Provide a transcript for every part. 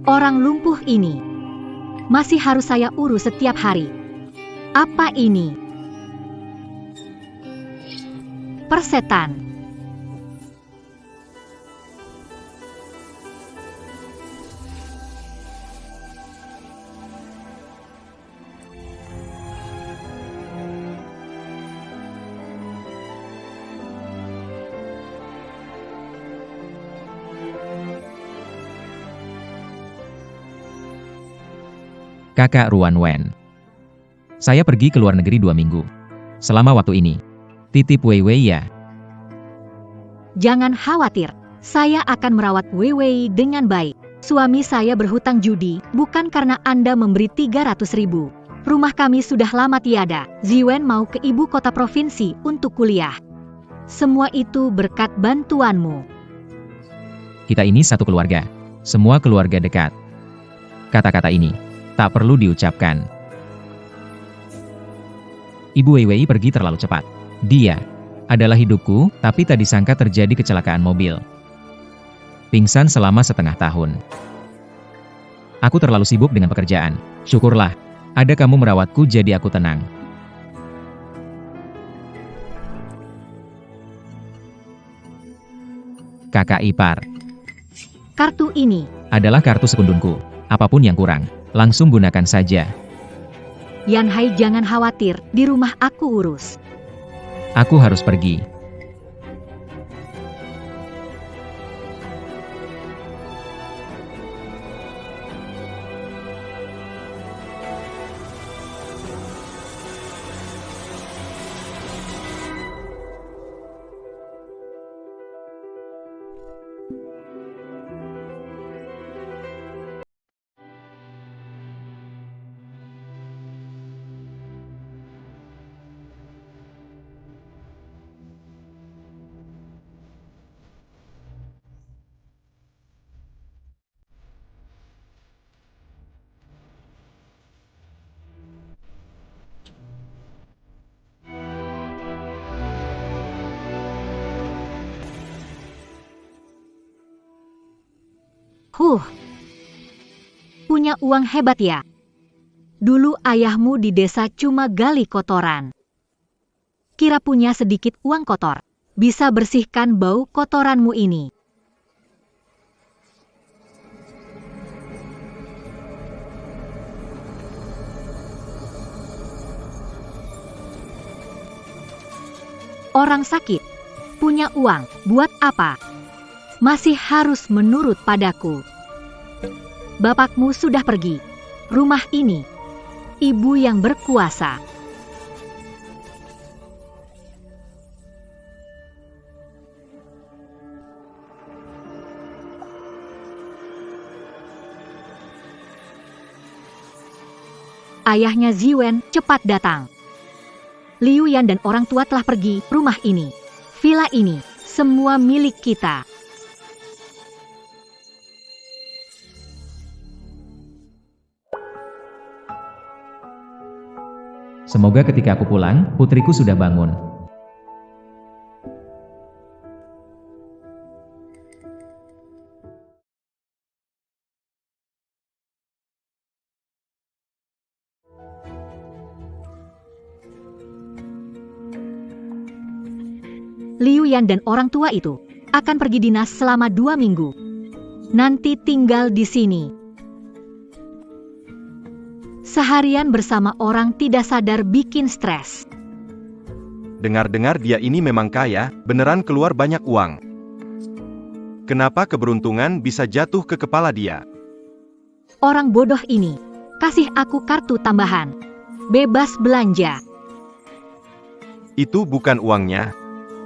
Orang lumpuh ini masih harus saya urus setiap hari. Apa ini? Persetan. Kakak Ruan Wen. Saya pergi ke luar negeri 2 minggu. Selama waktu ini, titip Wei Wei ya. Jangan khawatir, saya akan merawat Wei Wei dengan baik. Suami saya berhutang judi, bukan karena Anda memberi 300.000. Rumah kami sudah lama tiada. Ziwen mau ke ibu kota provinsi untuk kuliah. Semua itu berkat bantuanmu. Kita ini satu keluarga. Semua keluarga dekat. Kata-kata ini tak perlu diucapkan. Ibu Wei Wei pergi terlalu cepat. Dia adalah hidupku, tapi tak disangka terjadi kecelakaan mobil. Pingsan selama setengah tahun. Aku terlalu sibuk dengan pekerjaan. Syukurlah, ada kamu merawatku jadi aku tenang. Kakak ipar. Kartu ini Adalah kartu sekundunku. Apapun yang kurang, langsung gunakan saja. Yan Hai, jangan khawatir, di rumah aku urus. Aku harus pergi. Punya uang hebat ya. Dulu ayahmu di desa cuma gali kotoran. Kira punya sedikit uang kotor, bisa bersihkan bau kotoranmu ini. Orang sakit, punya uang, buat apa? Masih harus menurut padaku. Bapakmu sudah pergi. Rumah ini, ibu yang berkuasa. Ayahnya Ziwen cepat datang. Liu Yan dan orang tua telah pergi. Rumah ini, villa ini, semua milik kita. Semoga ketika aku pulang, putriku sudah bangun. Liu Yan dan orang tua itu akan pergi dinas selama 2 minggu. Nanti tinggal di sini. Seharian bersama orang tidak sadar bikin stres. Dengar-dengar dia ini memang kaya, beneran keluar banyak uang. Kenapa keberuntungan bisa jatuh ke kepala dia? Orang bodoh ini kasih aku kartu tambahan. Bebas belanja. Itu bukan uangnya.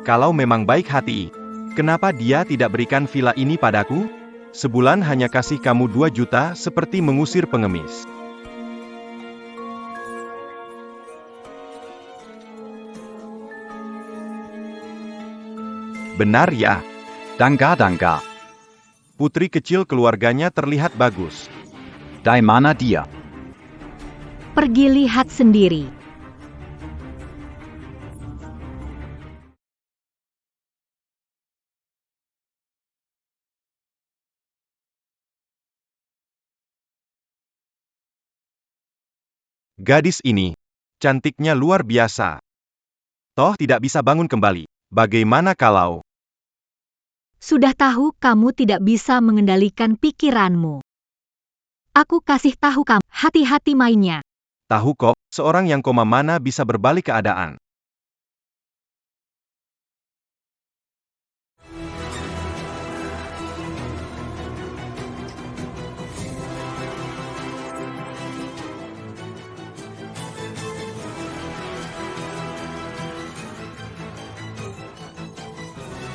Kalau memang baik hati, kenapa dia tidak berikan villa ini padaku? Sebulan hanya kasih kamu 2 juta seperti mengusir pengemis. Benar ya? Danka. Putri kecil keluarganya terlihat bagus. Dari mana dia? Pergi lihat sendiri. Gadis ini, cantiknya luar biasa. Toh tidak bisa bangun kembali. Bagaimana kalau... Sudah tahu kamu tidak bisa mengendalikan pikiranmu. Aku kasih tahu kamu, hati-hati mainnya. Tahu kok, seorang yang koma mana bisa berbalik keadaan.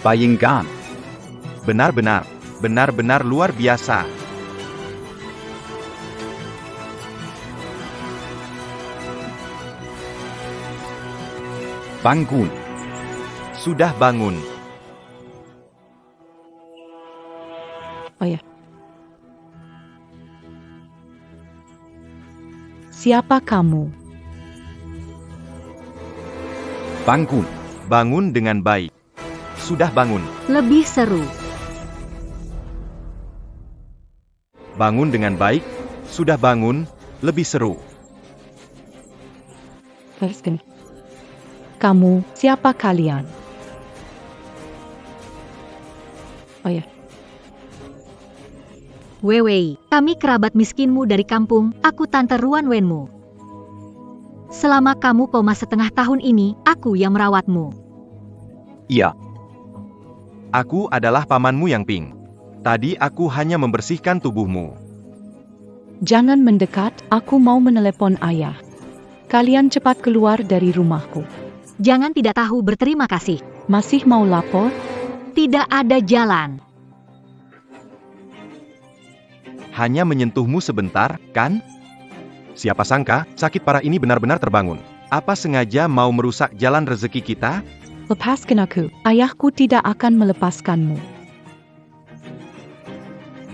Bayangkan. Benar-benar luar biasa. Bangun. Sudah bangun. Oh ya. Siapa kamu? Bangun. Bangun dengan baik. Sudah bangun. Lebih seru. Bangun dengan baik. Sudah bangun. Lebih seru. Teruskan. Kamu, siapa kalian? Oh ya. Wei, kami kerabat miskinmu dari kampung, aku Tante Ruan Wenmu. Selama kamu koma setengah tahun ini, aku yang merawatmu. Iya. Aku adalah pamanmu yang Ping. Tadi aku hanya membersihkan tubuhmu. Jangan mendekat, aku mau menelepon ayah. Kalian cepat keluar dari rumahku. Jangan tidak tahu berterima kasih. Masih mau lapor? Tidak ada jalan. Hanya menyentuhmu sebentar, kan? Siapa sangka, sakit parah ini benar-benar terbangun. Apa sengaja mau merusak jalan rezeki kita? Lepaskan aku. Ayahku tidak akan melepaskanmu.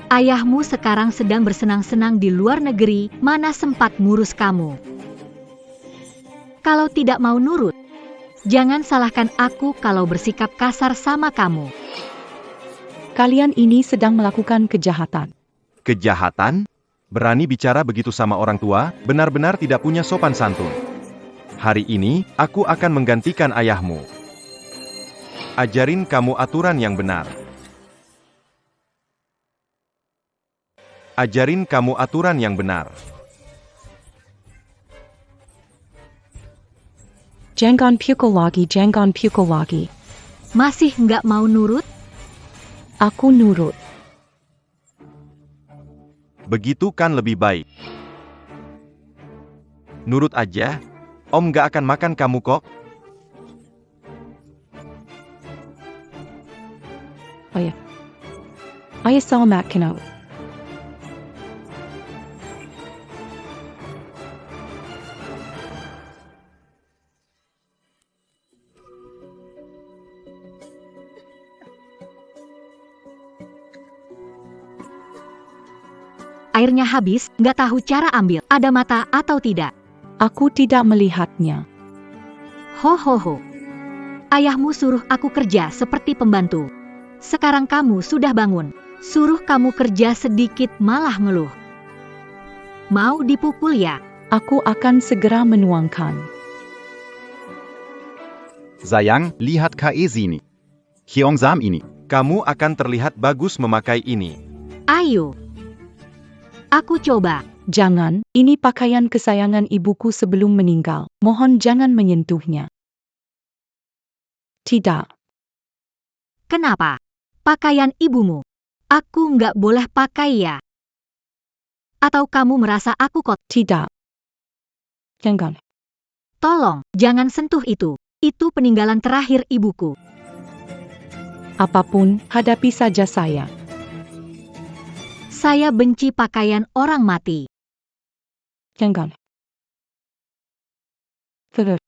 Ayahmu sekarang sedang bersenang-senang di luar negeri, mana sempat ngurus kamu. Kalau tidak mau nurut, jangan salahkan aku kalau bersikap kasar sama kamu. Kalian ini sedang melakukan kejahatan. Kejahatan? Berani bicara begitu sama orang tua, benar-benar tidak punya sopan santun. Hari ini, aku akan menggantikan ayahmu. Ajarin kamu aturan yang benar. Ajarin kamu aturan yang benar. Jangan pukul lagi. Masih nggak mau nurut? Aku nurut. Begitu kan lebih baik. Nurut aja, Om nggak akan makan kamu kok. Oh ya. Ayah saw makan out. Airnya habis, nggak tahu cara ambil, ada mata atau tidak. Aku tidak melihatnya. Ho. Ayahmu suruh aku kerja seperti pembantu. Sekarang kamu sudah bangun. Suruh kamu kerja sedikit malah ngeluh. Mau dipukul ya? Aku akan segera menuangkan. Sayang, lihat KE sini. Hyeongsam ini. Kamu akan terlihat bagus memakai ini. Ayo. Aku coba. Jangan, ini pakaian kesayangan ibuku sebelum meninggal. Mohon jangan menyentuhnya. Tidak. Kenapa? Pakaian ibumu. Aku nggak boleh pakai ya? Atau kamu merasa aku kot? Tidak. Jangan. Tolong, jangan sentuh itu. Itu peninggalan terakhir ibuku. Apapun, hadapi saja saya. Saya benci pakaian orang mati. Jangan. Terus.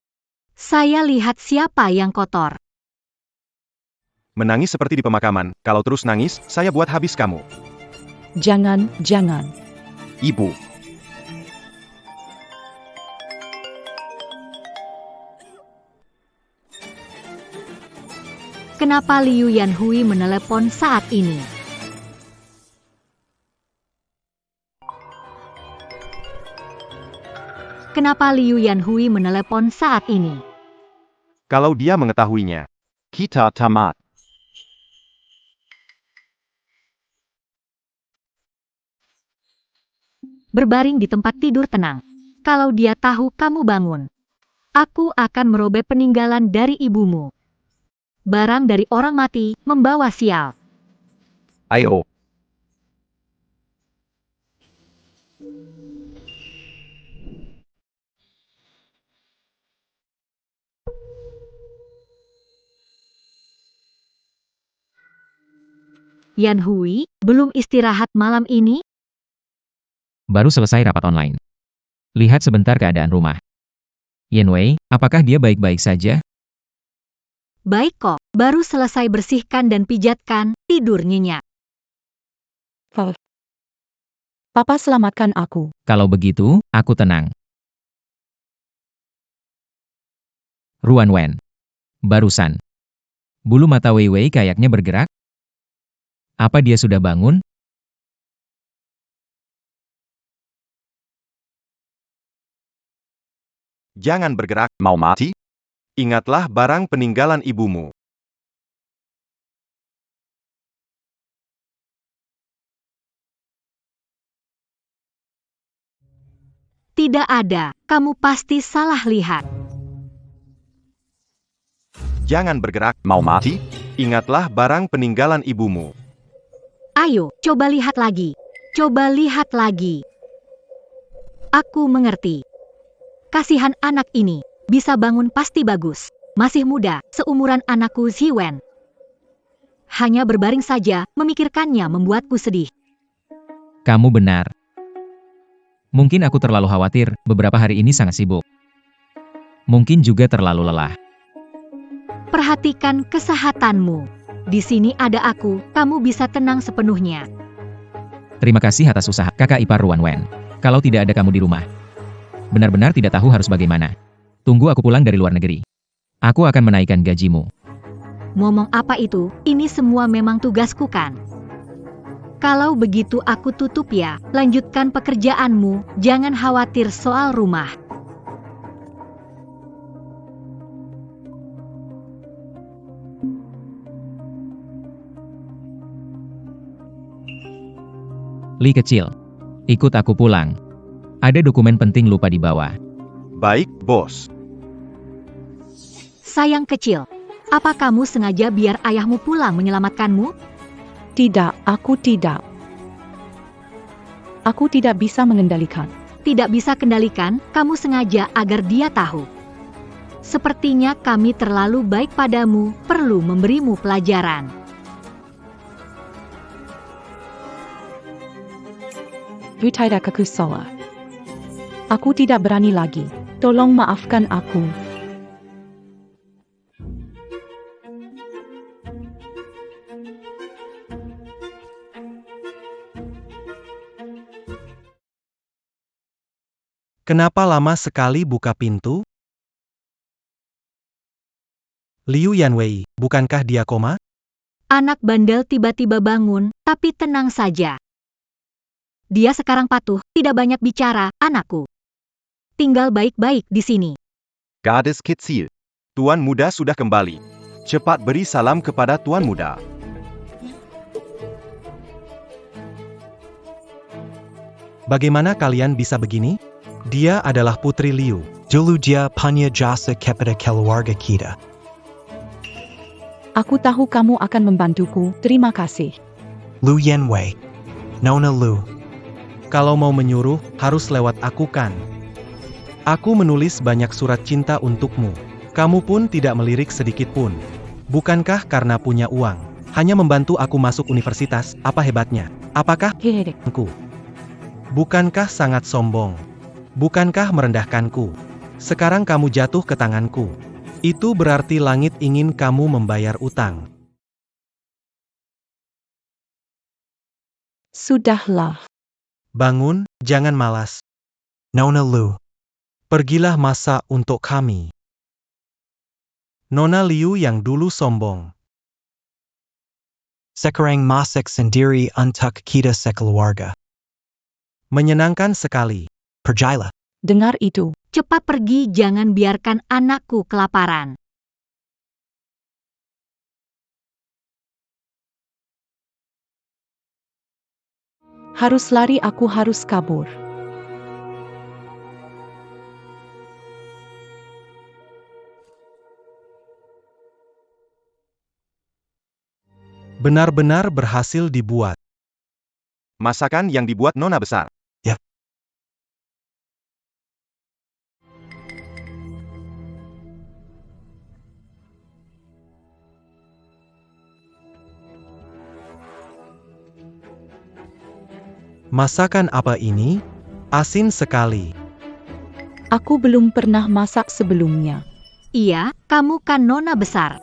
Saya lihat siapa yang kotor. Menangis seperti di pemakaman, kalau terus nangis, saya buat habis kamu. Jangan. Ibu. Kenapa Liu Yanhui menelepon saat ini? Kenapa Liu Yanhui menelepon saat ini? Kalau dia mengetahuinya, Kita tamat. Berbaring di tempat tidur tenang. Kalau dia tahu kamu bangun, aku akan merobek peninggalan dari ibumu. Barang dari orang mati membawa sial. Ayo. Yanhui, belum istirahat malam ini? Baru selesai rapat online. Lihat sebentar keadaan rumah. Yanwei, apakah dia baik-baik saja? Baik kok, baru selesai bersihkan dan pijatkan, tidur nyenyak. Papa selamatkan aku. Kalau begitu, aku tenang. Ruan Wen. Barusan. Bulu mata Wei Wei kayaknya bergerak. Apa dia sudah bangun? jangan bergerak. Mau mati? Ingatlah barang peninggalan ibumu. Tidak ada, kamu pasti salah lihat. Jangan bergerak. Mau mati? Ingatlah barang peninggalan ibumu. Ayo, coba lihat lagi. Coba lihat lagi. Aku mengerti. Kasihan anak ini, bisa bangun pasti bagus. Masih muda, seumuran anakku Ziwen. Hanya berbaring saja, memikirkannya membuatku sedih. Kamu benar. Mungkin aku terlalu khawatir, beberapa hari ini sangat sibuk. Mungkin juga terlalu lelah. Perhatikan kesehatanmu. Di sini ada aku, kamu bisa tenang sepenuhnya. Terima kasih atas usaha kakak ipar Ruan Wen. Kalau tidak ada kamu di rumah, benar-benar tidak tahu harus bagaimana. Tunggu aku pulang dari luar negeri. Aku akan menaikkan gajimu. Ngomong apa itu, ini semua memang tugasku kan? Kalau begitu aku tutup ya, lanjutkan pekerjaanmu, jangan khawatir soal rumah. Li kecil. Ikut aku pulang. Ada dokumen penting lupa dibawa. Baik, bos. Sayang kecil, apa kamu sengaja biar ayahmu pulang menyelamatkanmu? Tidak, aku tidak. Aku tidak bisa mengendalikan. Tidak bisa kendalikan, kamu sengaja agar dia tahu. Sepertinya kami terlalu baik padamu, perlu memberimu pelajaran. Tidak aku salah. Aku tidak berani lagi. Tolong maafkan aku. Kenapa lama sekali buka pintu? Liu Yanwei, bukankah dia koma? Anak bandel tiba-tiba bangun, tapi tenang saja. Dia sekarang patuh, tidak banyak bicara, anakku. Tinggal baik-baik di sini. Gadis kecil. Tuan muda sudah kembali. Cepat beri salam kepada tuan muda. Bagaimana kalian bisa begini? Dia adalah putri Liu. Dulu dia punya jasa kepada keluarga kita. Aku tahu kamu akan membantuku, terima kasih. Liu Yanwei. Nona Liu. Kalau mau menyuruh, harus lewat aku kan? Aku menulis banyak surat cinta untukmu. Kamu pun tidak melirik sedikit pun. Bukankah karena punya uang, hanya membantu aku masuk universitas, apa hebatnya? Apakah Hehehe. aku? Bukankah sangat sombong? Bukankah merendahkanku? Sekarang kamu jatuh ke tanganku. Itu berarti langit ingin kamu membayar utang. Sudahlah. Bangun, jangan malas. Nona Liu. Pergilah masak untuk kami. Nona Liu yang dulu sombong. Sekarang masak sendiri untuk kita sekeluarga. Menyenangkan sekali. Pergilah. Dengar itu. Cepat pergi, jangan biarkan anakku kelaparan. Harus lari, aku harus kabur. Benar-benar berhasil dibuat. Masakan yang dibuat Nona besar. Masakan apa ini? Asin sekali. Aku belum pernah masak sebelumnya. Iya, kamu kan nona besar.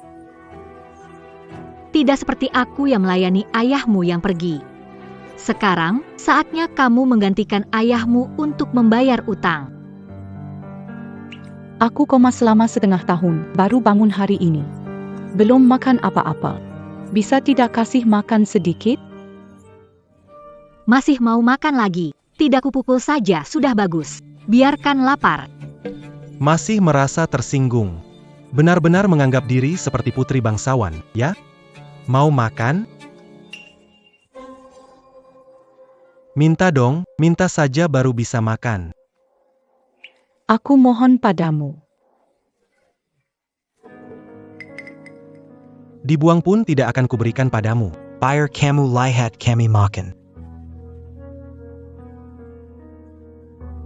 Tidak seperti aku yang melayani ayahmu yang pergi. Sekarang, saatnya kamu menggantikan ayahmu untuk membayar utang. Aku koma selama setengah tahun, baru bangun hari ini. Belum makan apa-apa. Bisa tidak kasih makan sedikit? Masih mau makan lagi? Tidak kupukul saja sudah bagus. Biarkan lapar. Masih merasa tersinggung. Benar-benar menganggap diri seperti putri bangsawan, ya? Mau makan? Minta dong, minta saja baru bisa makan. Aku mohon padamu. Dibuang pun tidak akan kuberikan padamu. Biar kamu lihat kami makan.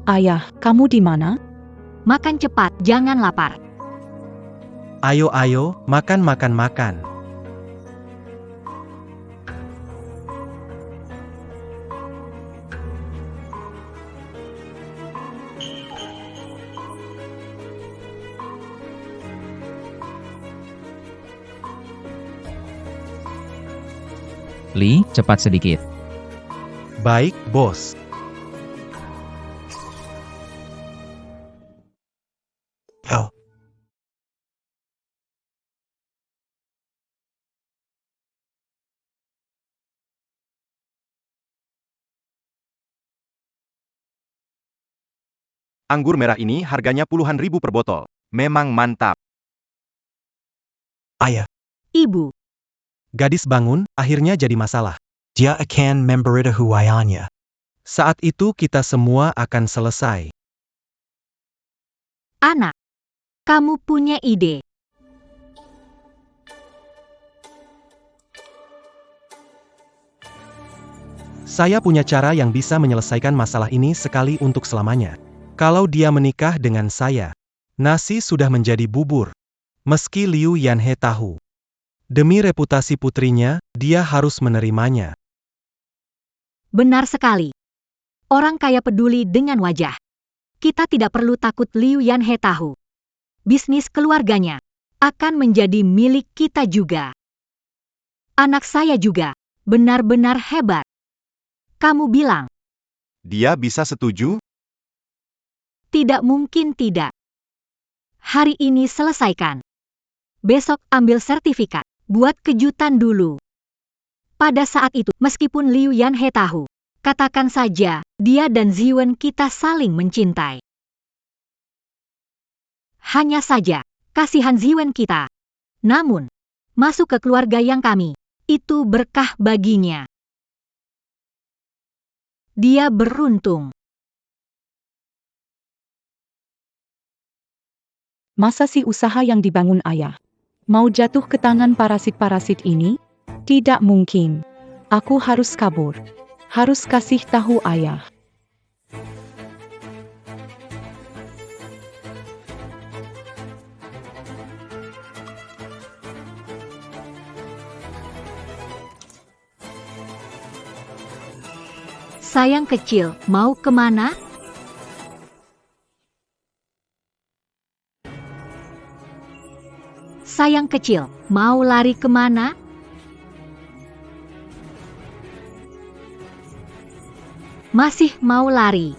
Ayah, kamu di mana? Makan cepat, jangan lapar. Ayo, makan. Li, cepat sedikit. Baik, bos. Oh. Anggur merah ini harganya puluhan ribu per botol. Memang mantap. Ayah. Ibu. Gadis bangun, akhirnya jadi masalah. Dia akan memberitahu ayahnya. Saat itu kita semua akan selesai. Anak, kamu punya ide. Saya punya cara yang bisa menyelesaikan masalah ini sekali untuk selamanya. Kalau dia menikah dengan saya, nasi sudah menjadi bubur. Meski Liu Yanhe tahu. Demi reputasi putrinya, dia harus menerimanya. Benar sekali. Orang kaya peduli dengan wajah. Kita tidak perlu takut Liu Yanhe tahu. Bisnis keluarganya akan menjadi milik kita juga. Anak saya juga benar-benar hebat. Kamu bilang, Dia bisa setuju? tidak mungkin tidak. Hari ini selesaikan. Besok ambil sertifikat. Buat kejutan dulu. Pada saat itu, meskipun Liu Yanhe tahu, katakan saja, dia dan Ziwen kita saling mencintai. Hanya saja, kasihan Ziwen kita. Namun, masuk ke keluarga yang kami, itu berkah baginya. Dia beruntung. Masa sih usaha yang dibangun ayah mau jatuh ke tangan parasit-parasit ini? Tidak mungkin. Aku harus kabur. Harus kasih tahu ayah. Sayang kecil, mau kemana? Sayang kecil, mau lari kemana? Masih mau lari?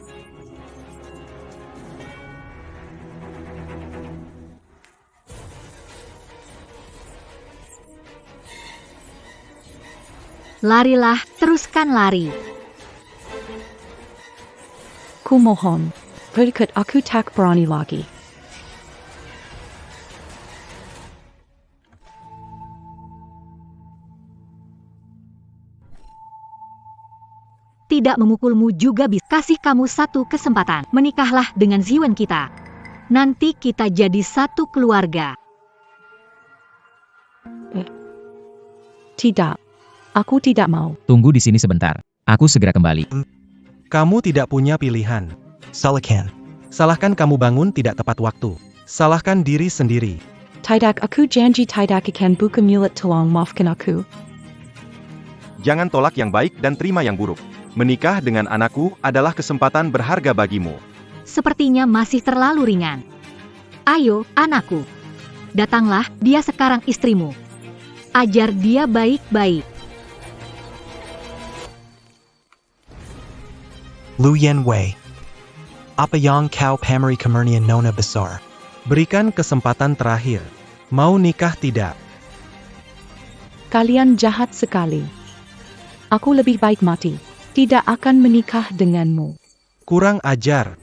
Larilah, teruskan lari. Kumohon. Berikut aku tak berani lagi. Tidak memukulmu juga bisa. Kasih kamu satu kesempatan. Menikahlah dengan Ziwen kita. Nanti kita jadi satu keluarga. Tidak. Aku tidak mau. Tunggu di sini sebentar. Aku segera kembali. Kamu tidak punya pilihan. Salahkan. Salahkan kamu bangun tidak tepat waktu. Salahkan diri sendiri. Tidak aku janji tidak akan buka mulut tolong maafkan aku. Jangan tolak yang baik dan terima yang buruk. Menikah dengan anakku adalah kesempatan berharga bagimu. Sepertinya masih terlalu ringan. Ayo, anakku. Datanglah, dia sekarang istrimu. Ajar dia baik-baik. Lu Yen Wei. Apa yang kau pameri kemurnian nona besar? Berikan kesempatan terakhir. Mau nikah tidak? Kalian jahat sekali. Aku lebih baik mati. Tidak akan menikah denganmu. Kurang ajar.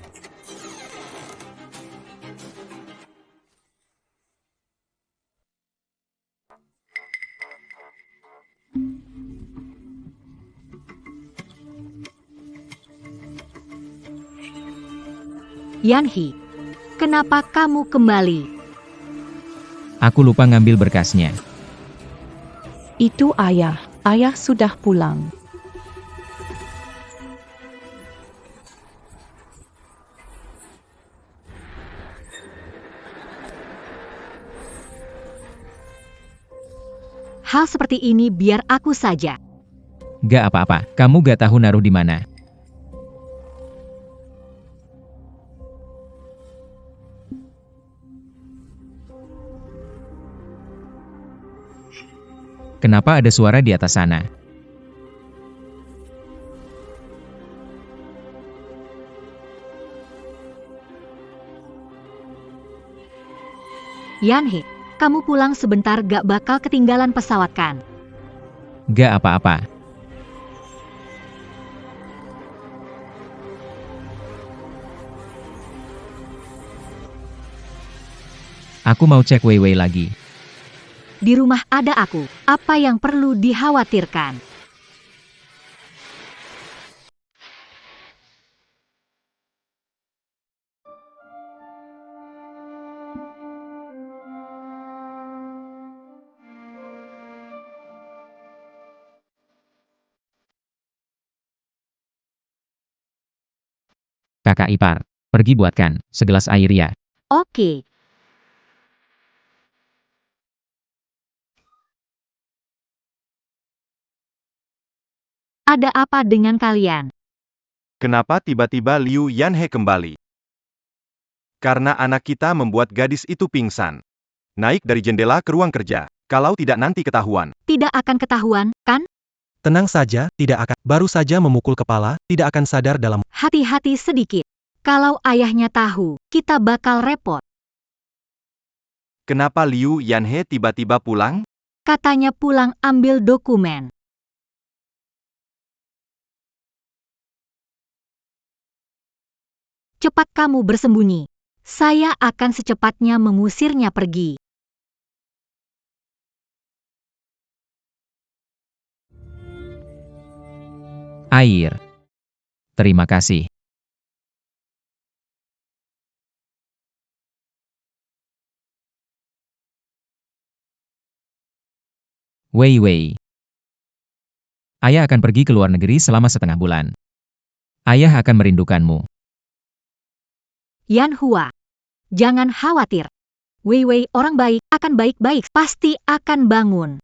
Yanhi, kenapa kamu kembali? Aku lupa ngambil berkasnya. Itu ayah. Ayah sudah pulang. Hal seperti ini biar aku saja. Gak apa-apa, kamu gak tahu naruh di mana. Kenapa ada suara di atas sana? Yanhi, kamu pulang sebentar gak bakal ketinggalan pesawat kan? Gak apa-apa. Aku mau cek Weiwei lagi. Di rumah ada aku. Apa yang perlu dikhawatirkan? Kakak ipar, pergi buatkan segelas air ya. Oke. Ada apa dengan kalian? Kenapa tiba-tiba Liu Yanhe kembali? Karena anak kita membuat gadis itu pingsan. Naik dari jendela ke ruang kerja. Kalau tidak nanti ketahuan. Tidak akan ketahuan, kan? Tenang saja, tidak akan. Baru saja memukul kepala, tidak akan sadar dalam. Hati-hati sedikit. Kalau ayahnya tahu, kita bakal repot. Kenapa Liu Yanhe tiba-tiba pulang? Katanya pulang ambil dokumen. Cepat kamu bersembunyi. Saya akan secepatnya mengusirnya pergi. Air. Terima kasih. Weiwei. Ayah akan pergi ke luar negeri selama setengah bulan. Ayah akan merindukanmu. Yan Hua. Jangan khawatir. Weiwei orang baik, akan baik-baik, pasti akan bangun.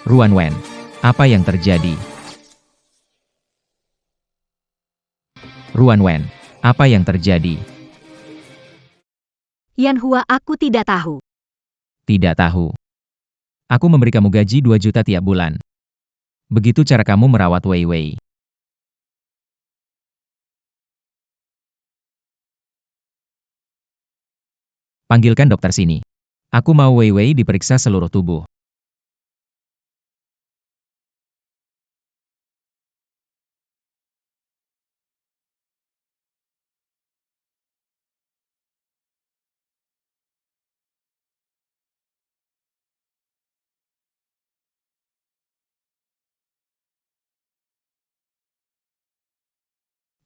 Ruan Wen, apa yang terjadi? Ruan Wen, apa yang terjadi? Yan Hua, aku tidak tahu. Tidak tahu. Aku memberi kamu gaji 2 juta tiap bulan. Begitu cara kamu merawat Weiwei. Panggilkan dokter sini. Aku mau Wei Wei diperiksa seluruh tubuh.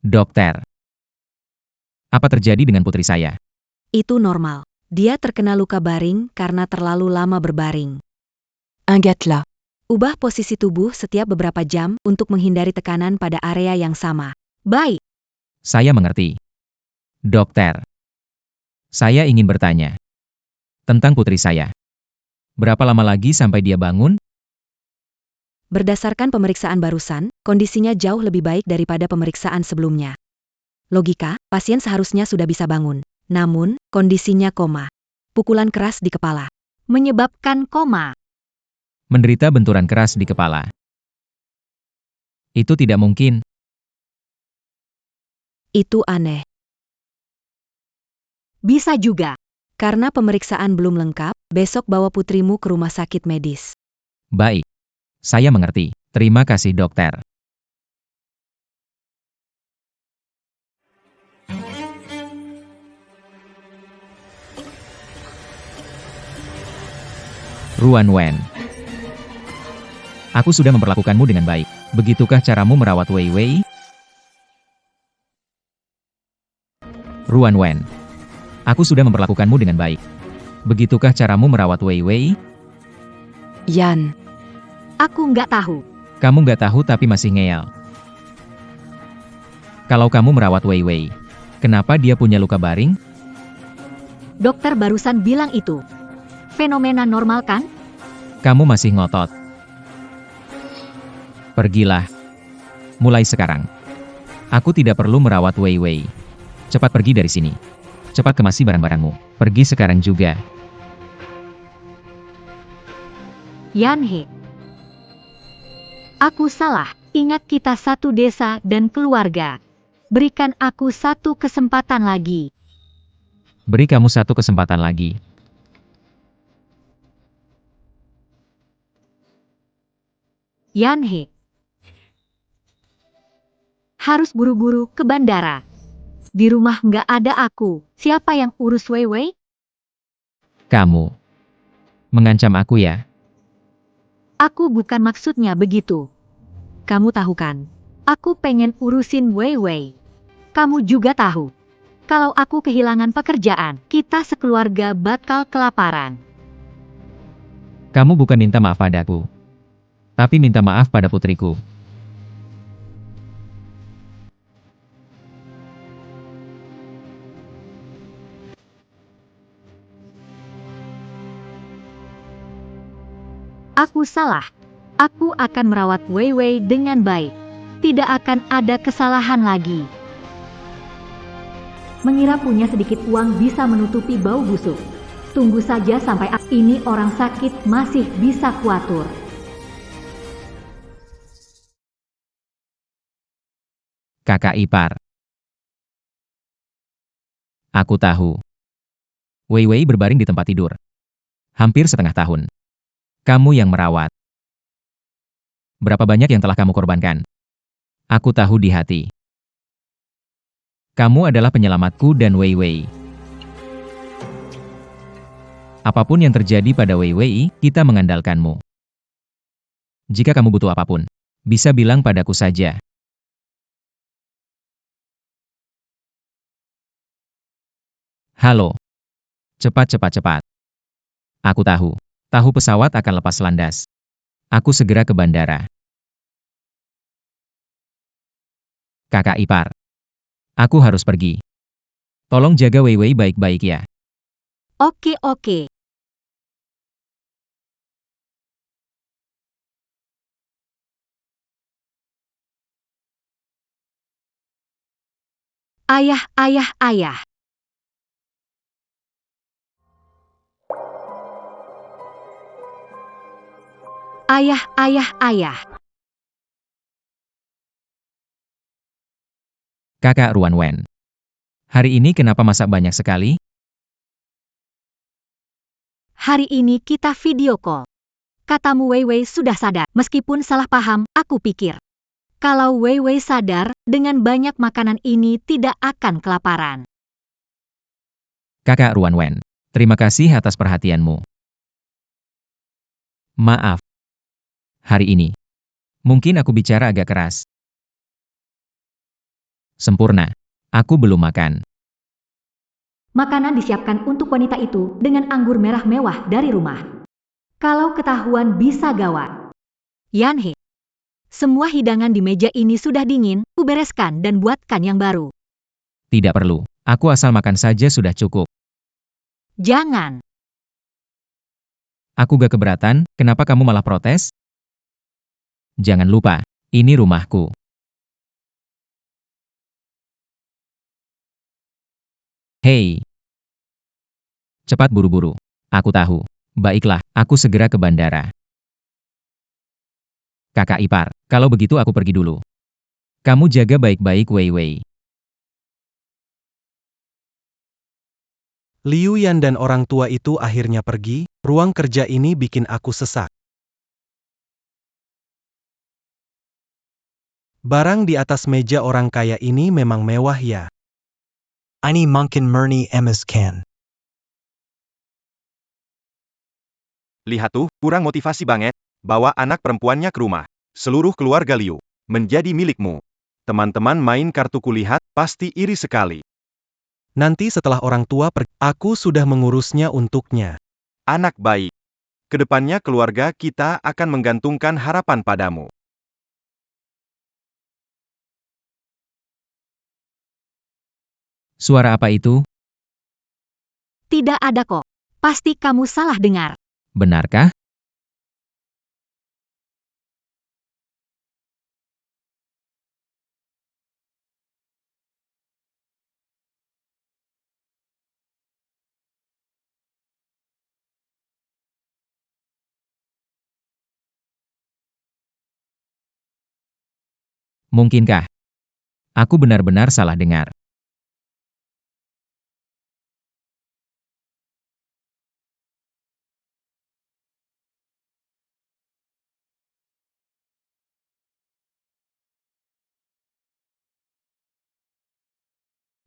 Dokter, apa terjadi dengan putri saya? Itu normal. Dia terkena luka baring karena terlalu lama berbaring. Ingatlah. Ubah posisi tubuh setiap beberapa jam untuk menghindari tekanan pada area yang sama. Baik, Saya mengerti. Dokter, saya ingin bertanya tentang putri saya. Berapa lama lagi sampai dia bangun? Berdasarkan pemeriksaan barusan, kondisinya jauh lebih baik daripada pemeriksaan sebelumnya. Logika, pasien seharusnya sudah bisa bangun. Namun, kondisinya koma. Pukulan keras di kepala. menyebabkan koma. Menderita benturan keras di kepala. Itu tidak mungkin. Itu aneh. Bisa juga. Karena pemeriksaan belum lengkap, besok bawa putrimu ke rumah sakit medis. Baik. Saya mengerti. Terima kasih dokter. Ruan Wen. Aku sudah memperlakukanmu dengan baik. Begitukah caramu merawat Wei Wei? Ruan Wen. Aku sudah memperlakukanmu dengan baik. Begitukah caramu merawat Wei Wei? Yan, Aku nggak tahu. Kamu nggak tahu tapi masih ngeyel. Kalau kamu merawat Wei Wei, kenapa dia punya luka baring? Dokter barusan bilang itu. Fenomena normal kan? Kamu masih ngotot. Pergilah. Mulai sekarang. Aku tidak perlu merawat Wei Wei. Cepat pergi dari sini. Cepat kemasi barang-barangmu. Pergi sekarang juga. Yan He. Aku salah. Ingat kita satu desa dan keluarga. Berikan aku satu kesempatan lagi. Beri kamu satu kesempatan lagi. Yan He. Harus buru-buru ke bandara. Di rumah nggak ada aku. Siapa yang urus Wei Wei? Kamu. Mengancam aku ya? Aku bukan maksudnya begitu. Kamu tahu kan? Aku pengen urusin Wei Wei. Kamu juga tahu. Kalau aku kehilangan pekerjaan, kita sekeluarga bakal kelaparan. Kamu bukan minta maaf padaku. Tapi minta maaf pada putriku. Aku salah. Aku akan merawat Wei Wei dengan baik. Tidak akan ada kesalahan lagi. Mengira punya sedikit uang bisa menutupi bau busuk. Tunggu saja sampai ini orang sakit masih bisa kuatur. Kakak ipar. Aku tahu. Wei Wei berbaring di tempat tidur. Hampir setengah tahun. Kamu yang merawat. Berapa banyak yang telah kamu korbankan? Aku tahu di hati. Kamu adalah penyelamatku dan Wei Wei. Apapun yang terjadi pada Wei Wei, kita mengandalkanmu. Jika kamu butuh apapun, bisa bilang padaku saja. Halo. Cepat, cepat, cepat. Aku tahu. Tahu pesawat akan lepas landas. Aku segera ke bandara. Kakak ipar. Aku harus pergi. Tolong jaga Wei Wei baik-baik ya. Oke, oke. Ayah, ayah, ayah. Ayah, ayah, ayah. Kakak Ruan Wen. Hari ini kenapa masak banyak sekali? Hari ini kita video call. Katamu Wei Wei sudah sadar. Meskipun salah paham, aku pikir. Kalau Wei Wei sadar, dengan banyak makanan ini tidak akan kelaparan. Kakak Ruan Wen, terima kasih atas perhatianmu. Maaf. Hari ini, mungkin aku bicara agak keras. Sempurna. Aku belum makan. Makanan disiapkan untuk wanita itu dengan anggur merah mewah dari rumah. Kalau ketahuan bisa gawat. Yanhe, semua hidangan di meja ini sudah dingin, kubereskan dan buatkan yang baru. Tidak perlu. Aku asal makan saja sudah cukup. Jangan. Aku gak keberatan, kenapa kamu malah protes? Jangan lupa, ini rumahku. Hei. Cepat buru-buru. Aku tahu. Baiklah, aku segera ke bandara. Kakak ipar, kalau begitu aku pergi dulu. Kamu jaga baik-baik Wei Wei. Liu Yan dan orang tua itu akhirnya pergi, ruang kerja ini bikin aku sesak. Barang di atas meja orang kaya ini memang mewah ya. Ini mungkin murni emaskan. Lihat tuh, kurang motivasi banget. Bawa anak perempuannya ke rumah. Seluruh keluarga Liu menjadi milikmu. Teman-teman main kartu kulihat, pasti iri sekali. Nanti setelah orang tua pergi, aku sudah mengurusnya untuknya. Anak baik. Kedepannya keluarga kita akan menggantungkan harapan padamu. Suara apa itu? Tidak ada kok. Pasti kamu salah dengar. Benarkah? Mungkinkah? Aku benar-benar salah dengar.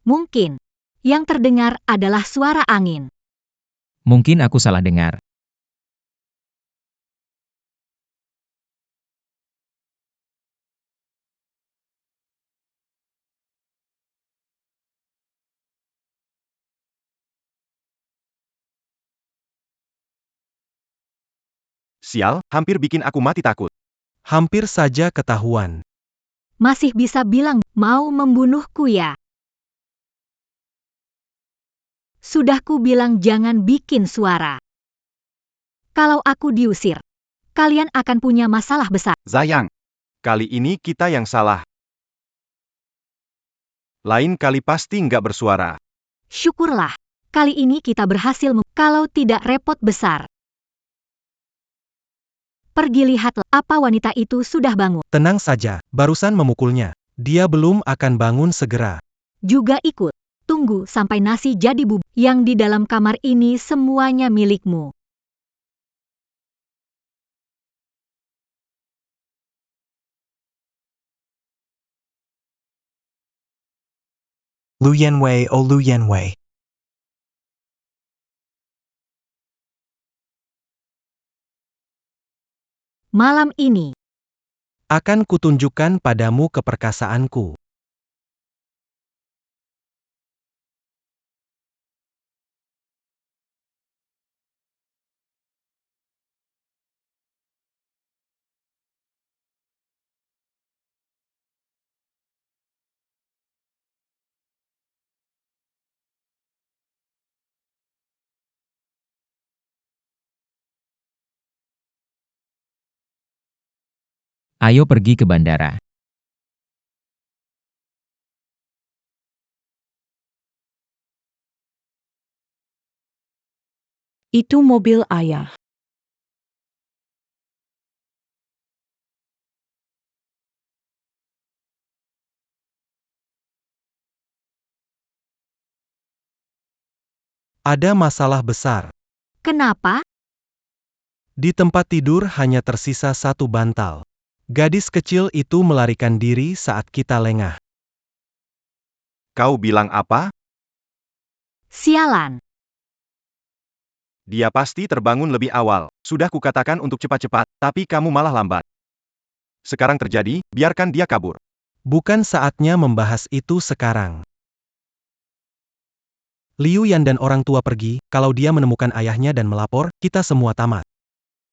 Mungkin. Yang terdengar adalah suara angin. Mungkin aku salah dengar. Sial, hampir bikin aku mati takut. Hampir saja ketahuan. Masih bisa bilang mau membunuhku ya. Sudah ku bilang jangan bikin suara. Kalau aku diusir, kalian akan punya masalah besar. Sayang, Kali ini kita yang salah. Lain kali pasti nggak bersuara. Syukurlah, kali ini kita berhasil kalau tidak repot besar. Pergi lihatlah apa wanita itu sudah bangun. Tenang saja, barusan memukulnya. Dia belum akan bangun segera. Juga ikut. Tunggu sampai nasi jadi bubur. Yang di dalam kamar ini semuanya milikmu. Lu Yanwei, oh Lu Yanwei. Malam ini, Akan kutunjukkan padamu keperkasaanku. Ayo pergi ke bandara. Itu mobil ayah. Ada masalah besar. kenapa? Di tempat tidur hanya tersisa satu bantal. Gadis kecil itu melarikan diri saat kita lengah. Kau bilang apa? Sialan. Dia pasti terbangun lebih awal. Sudah kukatakan untuk cepat-cepat, tapi kamu malah lambat. Sekarang terjadi, biarkan dia kabur. Bukan saatnya membahas itu sekarang. Liu Yan dan orang tua pergi, kalau dia menemukan ayahnya dan melapor, kita semua tamat.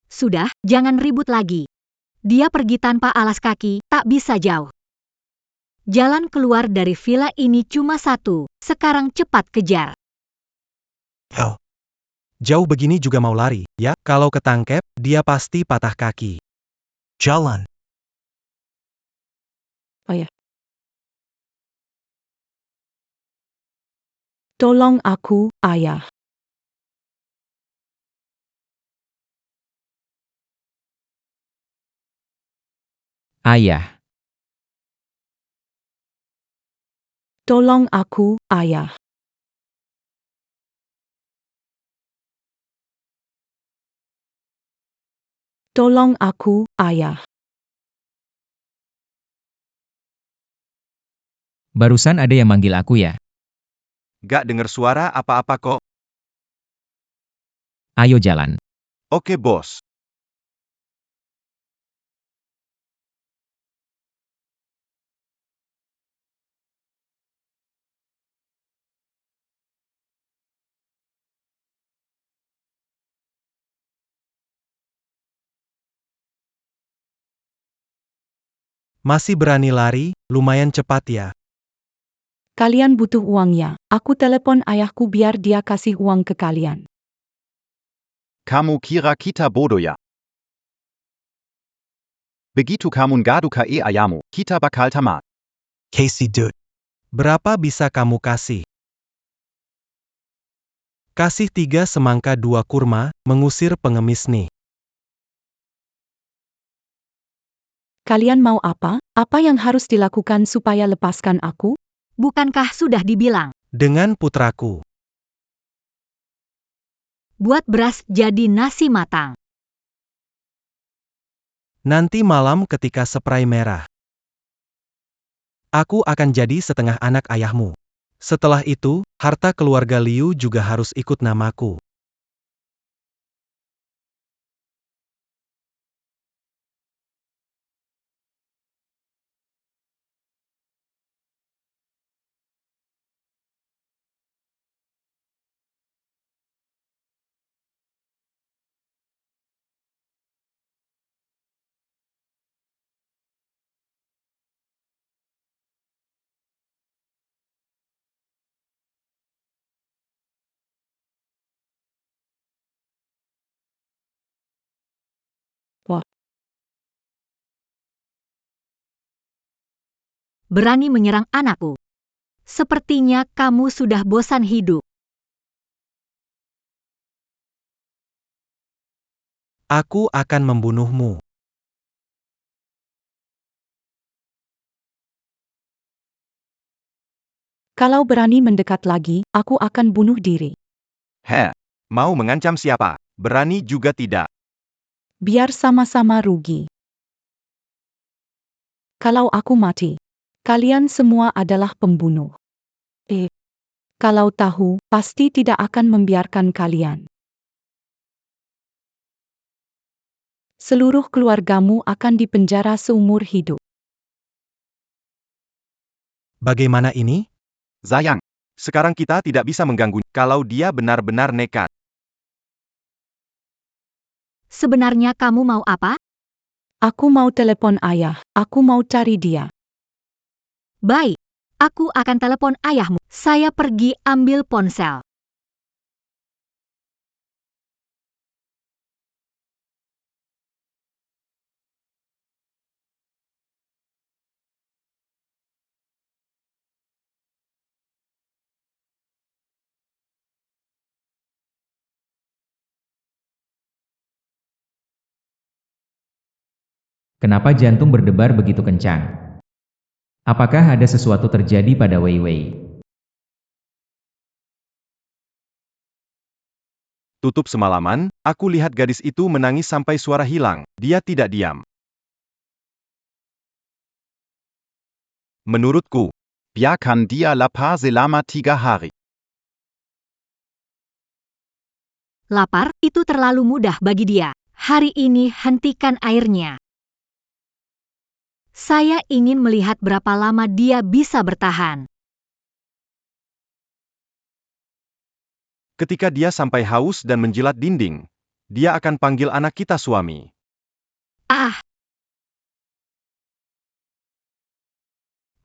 Sudah, jangan ribut lagi. Dia pergi tanpa alas kaki, tak bisa jauh. Jalan keluar dari villa ini cuma satu, sekarang cepat kejar. Oh. Jauh begini juga mau lari, ya? Kalau ketangkep, dia pasti patah kaki. Jalan. Tolong aku, ayah. Ayah, Tolong aku, ayah. Tolong aku, ayah. barusan ada yang manggil aku ya. Gak dengar suara apa-apa kok. Ayo jalan. Oke bos. Masih berani lari, lumayan cepat ya. Kalian butuh uangnya. Aku telepon ayahku biar dia kasih uang ke kalian. Kamu kira kita bodoh ya? Begitu kamu gadu ke ayamu, kita bakal tamat. Casey Dude. Berapa bisa kamu kasih? Kasih 3 semangka 2 kurma, mengusir pengemis nih. Kalian mau apa? Apa yang harus dilakukan supaya lepaskan aku? Bukankah sudah dibilang, Dengan putraku. buat beras jadi nasi matang. Nanti malam ketika spray merah. Aku akan jadi setengah anak ayahmu. Setelah itu, harta keluarga Liu juga harus ikut namaku. Berani menyerang anakku. Sepertinya kamu sudah bosan hidup. Aku akan membunuhmu. Kalau berani mendekat lagi, aku akan bunuh diri. Heh, mau mengancam siapa? Berani juga tidak. Biar sama-sama rugi. Kalau aku mati, kalian semua adalah pembunuh. Kalau tahu, pasti tidak akan membiarkan kalian. Seluruh keluargamu akan dipenjara seumur hidup. Bagaimana ini? Sayang, sekarang kita tidak bisa mengganggu kalau dia benar-benar nekat. Sebenarnya kamu mau apa? Aku mau telepon ayah, aku mau cari dia. Baik, aku akan telepon ayahmu. Saya pergi ambil ponsel. Kenapa jantung berdebar begitu kencang? Apakah ada sesuatu terjadi pada Wei Wei? Tutup semalaman, aku lihat gadis itu menangis sampai suara hilang. Dia tidak diam. Menurutku, Biarkan dia lapar selama 3 hari. Lapar, itu terlalu mudah bagi dia. Hari ini hentikan airnya. Saya ingin melihat berapa lama dia bisa bertahan. ketika dia sampai haus dan menjilat dinding, dia akan panggil anak kita suami. Ah,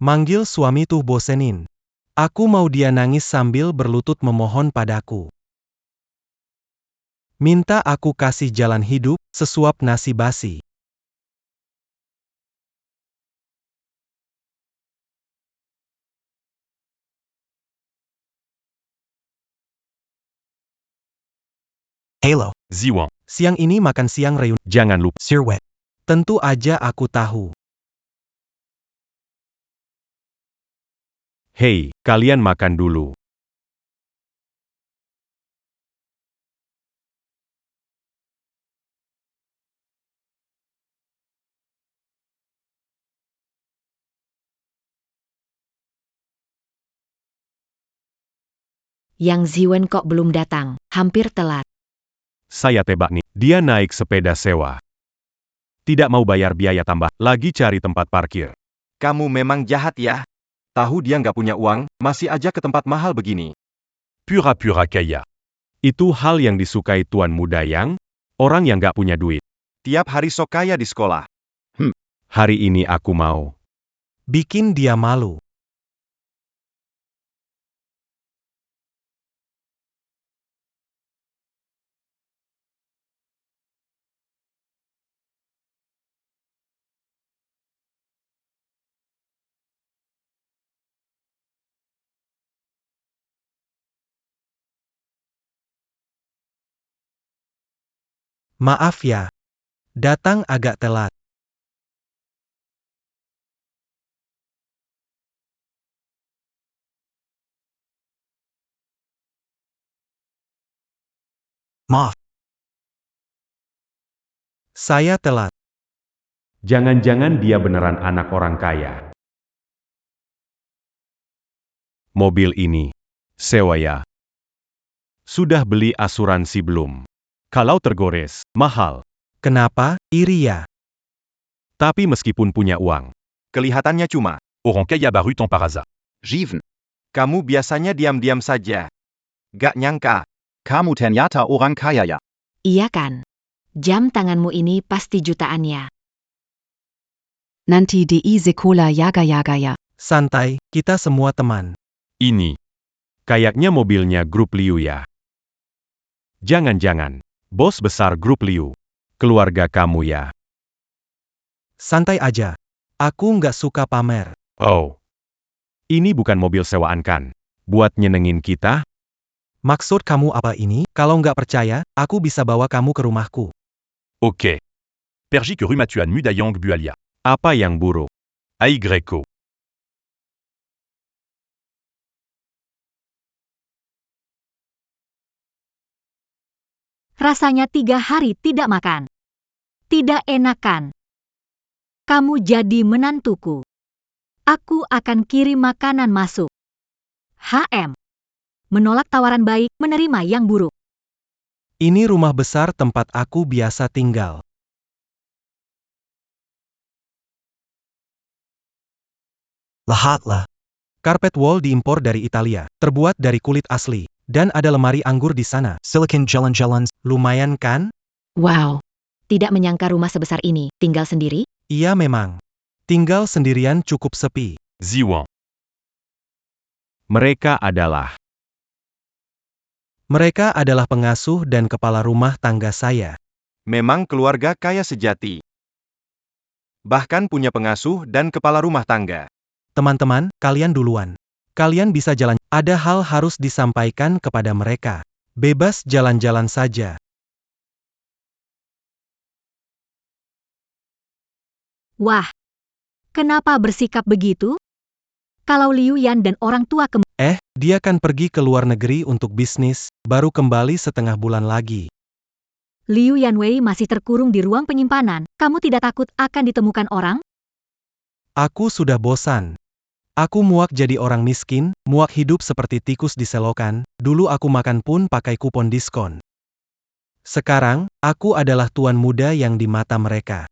Manggil suami tuh bosenin. Aku mau dia nangis sambil berlutut memohon padaku. Minta aku kasih jalan hidup, sesuap nasi basi. Halo, Ziwang, Siang ini makan siang reuni. jangan lupa. Sirwet. Tentu aja aku tahu. Hei, kalian makan dulu. Yang Ziwen kok belum datang, hampir telat. Saya tebak nih, dia naik sepeda sewa. Tidak mau bayar biaya tambah, lagi cari tempat parkir. Kamu memang jahat ya. Tahu dia nggak punya uang, masih aja ke tempat mahal begini. Pura-pura kaya. Itu hal yang disukai tuan muda yang, orang yang nggak punya duit. Tiap hari sok kaya di sekolah. Hari ini aku mau. Bikin dia malu. Maaf ya. Datang agak telat. Moth. Saya telat. Jangan-jangan dia beneran anak orang kaya. Mobil ini, sewa ya. Sudah beli asuransi belum? Kalau tergores, mahal. Kenapa? Iri ya? Tapi meskipun punya uang, kelihatannya cuma. Orang kaya baru ton par hasard. Jiven. Kamu biasanya diam-diam saja. Gak nyangka. Kamu ternyata orang kaya ya. Iya kan? Jam tanganmu ini pasti jutaan ya. Nanti di sekolah yaga-yaga ya. Santai, kita semua teman. Ini. Kayaknya mobilnya grup Liu ya. Jangan-jangan. Bos besar grup Liu. Keluarga kamu ya. Santai aja. Aku nggak suka pamer. Oh. Ini bukan mobil sewaan kan? Buat nyenengin kita? Maksud kamu apa ini? Kalau nggak percaya, aku bisa bawa kamu ke rumahku. Oke. Pergi ke Rumah Tuan Mudayang Bualia. Apa yang buruk? Ai Greco. rasanya 3 hari tidak makan. Tidak enakan. Kamu jadi menantuku. Aku akan kirim makanan masuk. HM. Menolak tawaran baik, menerima yang buruk. Ini rumah besar tempat aku biasa tinggal. Lahatla. Karpet wall diimpor dari Italia, terbuat dari kulit asli. Dan ada lemari anggur di sana. Silicon jalan-jalan. Lumayan kan? Wow. Tidak menyangka rumah sebesar ini, tinggal sendiri? Iya memang. Tinggal sendirian cukup sepi. Ziwang. Mereka adalah. Mereka adalah pengasuh dan kepala rumah tangga saya. Memang keluarga kaya sejati. Bahkan punya pengasuh dan kepala rumah tangga. Teman-teman, kalian duluan. Kalian bisa jalan. Ada hal harus disampaikan kepada mereka. Bebas jalan-jalan saja. Wah. Kenapa bersikap begitu? Kalau Liu Yan dan orang tua Dia kan pergi ke luar negeri untuk bisnis, baru kembali setengah bulan lagi. Liu Yanwei masih terkurung di ruang penyimpanan, kamu tidak takut akan ditemukan orang? Aku sudah bosan. Aku muak jadi orang miskin, muak hidup seperti tikus di selokan, dulu aku makan pun pakai kupon diskon. Sekarang, aku adalah tuan muda yang di mata mereka.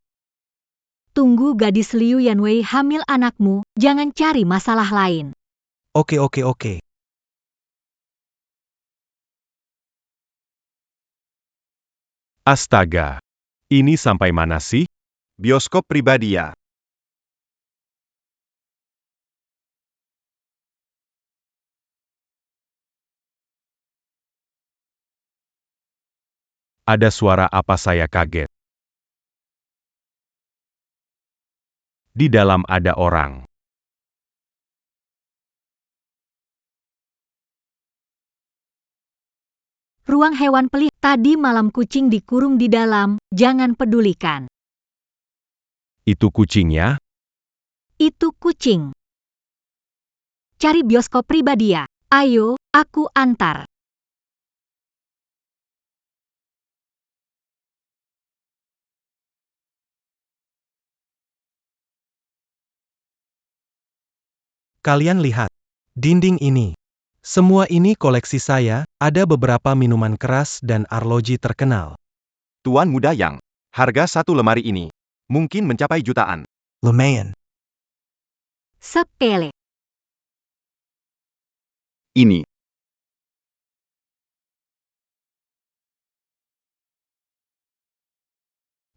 Tunggu gadis Liu Yanwei hamil anakmu, jangan cari masalah lain. Oke. Astaga. Ini sampai mana sih? Bioskop pribadi ya. Ada suara apa saya kaget? Di dalam ada orang. Ruang hewan pelihara. Tadi malam kucing dikurung di dalam, jangan pedulikan. Itu kucingnya? Itu kucing. Cari bioskop pribadi ya. Ayo, aku antar. Kalian lihat. Dinding ini. Semua ini koleksi saya, ada beberapa minuman keras dan arloji terkenal. Tuan muda yang, harga satu lemari ini, mungkin mencapai jutaan. Lumayan. Sepele. Ini,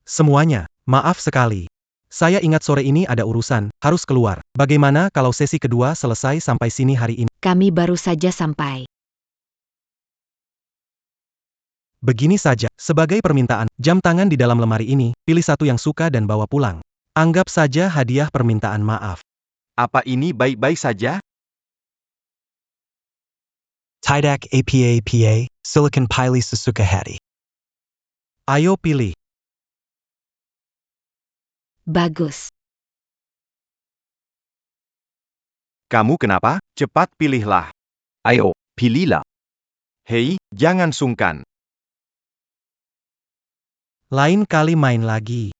Semuanya, maaf sekali. Saya ingat sore ini ada urusan, harus keluar. Bagaimana kalau sesi kedua selesai sampai sini hari ini? Kami baru saja sampai. Begini saja, sebagai permintaan, jam tangan di dalam lemari ini, pilih satu yang suka dan bawa pulang. Anggap saja hadiah permintaan maaf. apa ini baik-baik saja? Tidak apa-apa, silakan pilih sesuka hati. Ayo pilih. Bagus. Kamu kenapa? Cepat pilihlah. Ayo, pilihlah. Hei, jangan sungkan. Lain kali main lagi.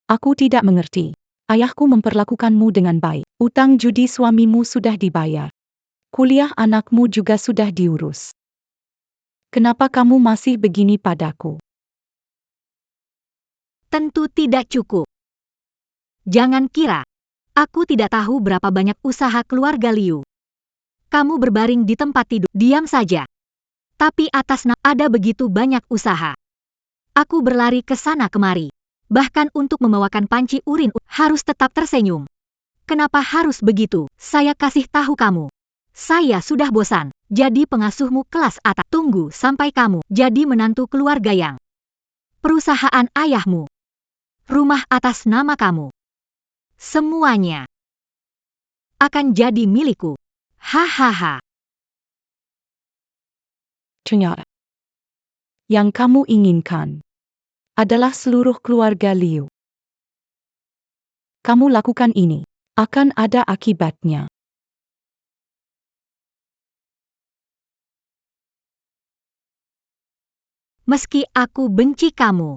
Aku tidak mengerti. Ayahku memperlakukanmu dengan baik. Utang judi suamimu sudah dibayar. Kuliah anakmu juga sudah diurus. Kenapa kamu masih begini padaku? Tentu tidak cukup. Jangan kira. Aku tidak tahu berapa banyak usaha keluarga Liu. Kamu berbaring di tempat tidur, diam saja. Tapi atas nama ada begitu banyak usaha. Aku berlari ke sana kemari. Bahkan untuk membawakan panci urin harus tetap tersenyum. Kenapa harus begitu? Saya kasih tahu kamu. Saya sudah bosan. Jadi pengasuhmu kelas atas. Tunggu sampai kamu jadi menantu keluarga yang. Perusahaan ayahmu. Rumah atas nama kamu. Semuanya akan jadi milikku. Hahaha. Ternyata yang kamu inginkan adalah seluruh keluarga Liu. Kamu lakukan ini, akan ada akibatnya. Meski aku benci kamu.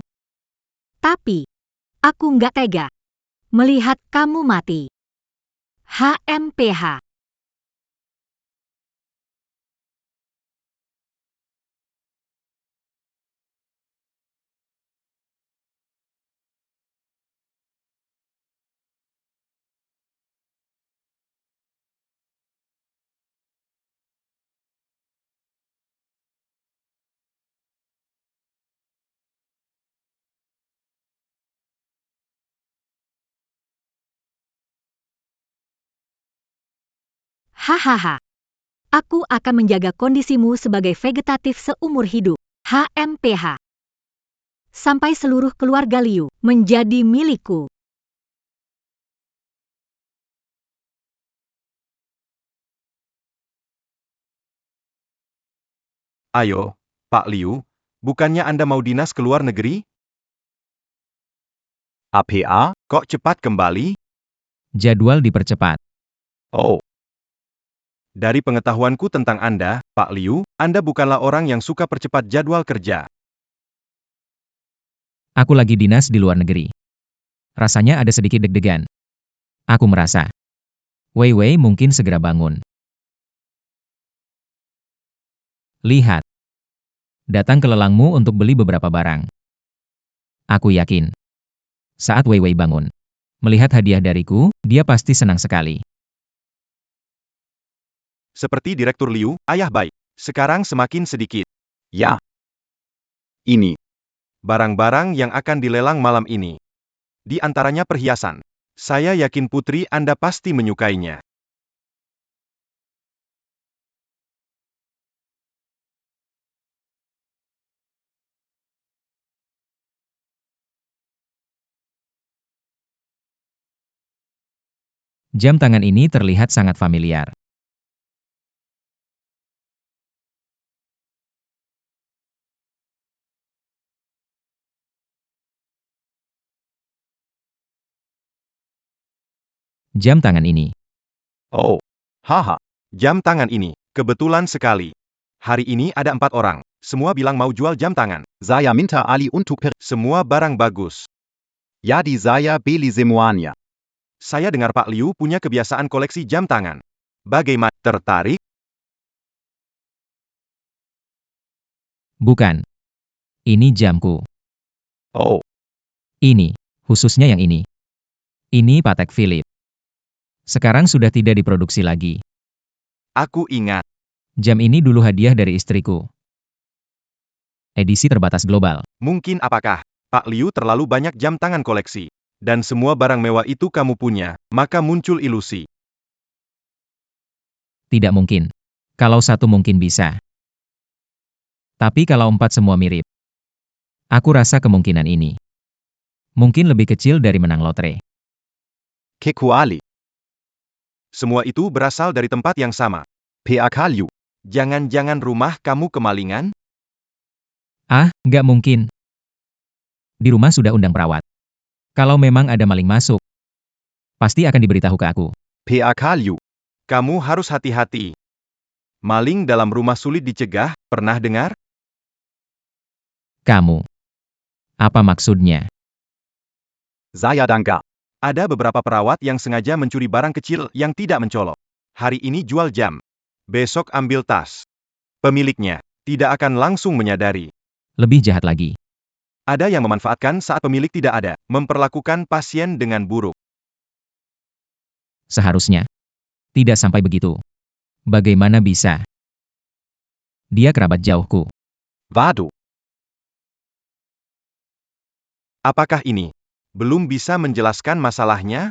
Tapi, aku nggak tega melihat kamu mati. HMPH. Hahaha. Aku akan menjaga kondisimu sebagai vegetatif seumur hidup. HMPH. Sampai seluruh keluarga Liu menjadi milikku. Ayo, Pak Liu, bukannya Anda mau dinas ke luar negeri? APA? Kok cepat kembali? Jadwal dipercepat. Oh, Dari pengetahuanku tentang Anda, Pak Liu, Anda bukanlah orang yang suka percepat jadwal kerja. Aku lagi dinas di luar negeri. Rasanya ada sedikit deg-degan. Aku merasa. Wei Wei mungkin segera bangun. Lihat. Datang ke lelangmu untuk beli beberapa barang. Aku yakin. Saat Wei Wei bangun. Melihat hadiah dariku, dia pasti senang sekali. Seperti Direktur Liu, ayah baik. Sekarang semakin sedikit. ya. Ini. Barang-barang yang akan dilelang malam ini. Di antaranya perhiasan. Saya yakin putri Anda pasti menyukainya. Jam tangan ini terlihat sangat familiar. Jam tangan ini. Oh, haha. Jam tangan ini, kebetulan sekali. Hari ini ada 4 orang. Semua bilang mau jual jam tangan. Saya minta Ali untuk Semua barang bagus. Jadi saya beli semuanya. Saya dengar Pak Liu punya kebiasaan koleksi jam tangan. Bagaimana? Tertarik? Bukan. Ini jamku. Oh, Ini, khususnya yang ini. Ini Patek Philippe. Sekarang sudah tidak diproduksi lagi. Aku ingat. Jam ini dulu hadiah dari istriku. Edisi terbatas global. Mungkin apakah Pak Liu terlalu banyak jam tangan koleksi? Dan semua barang mewah itu kamu punya, maka muncul ilusi. Tidak mungkin. Kalau satu mungkin bisa. Tapi kalau 4 semua mirip. Aku rasa kemungkinan ini. Mungkin lebih kecil dari menang lotre. Kecuali Semua itu berasal dari tempat yang sama. PAK Liu. Jangan-jangan rumah kamu kemalingan? Ah, nggak mungkin. Di rumah sudah undang perawat. Kalau memang ada maling masuk, pasti akan diberitahu ke aku. PAK Liu. Kamu harus hati-hati. Maling dalam rumah sulit dicegah, pernah dengar? Kamu. Apa maksudnya? Saya dangga. Ada beberapa perawat yang sengaja mencuri barang kecil yang tidak mencolok. Hari ini jual jam. Besok ambil tas. Pemiliknya tidak akan langsung menyadari. Lebih jahat lagi. Ada yang memanfaatkan saat pemilik tidak ada, memperlakukan pasien dengan buruk. Seharusnya. Tidak sampai begitu. Bagaimana bisa? Dia kerabat jauhku. Waduh. Apakah ini belum bisa menjelaskan masalahnya?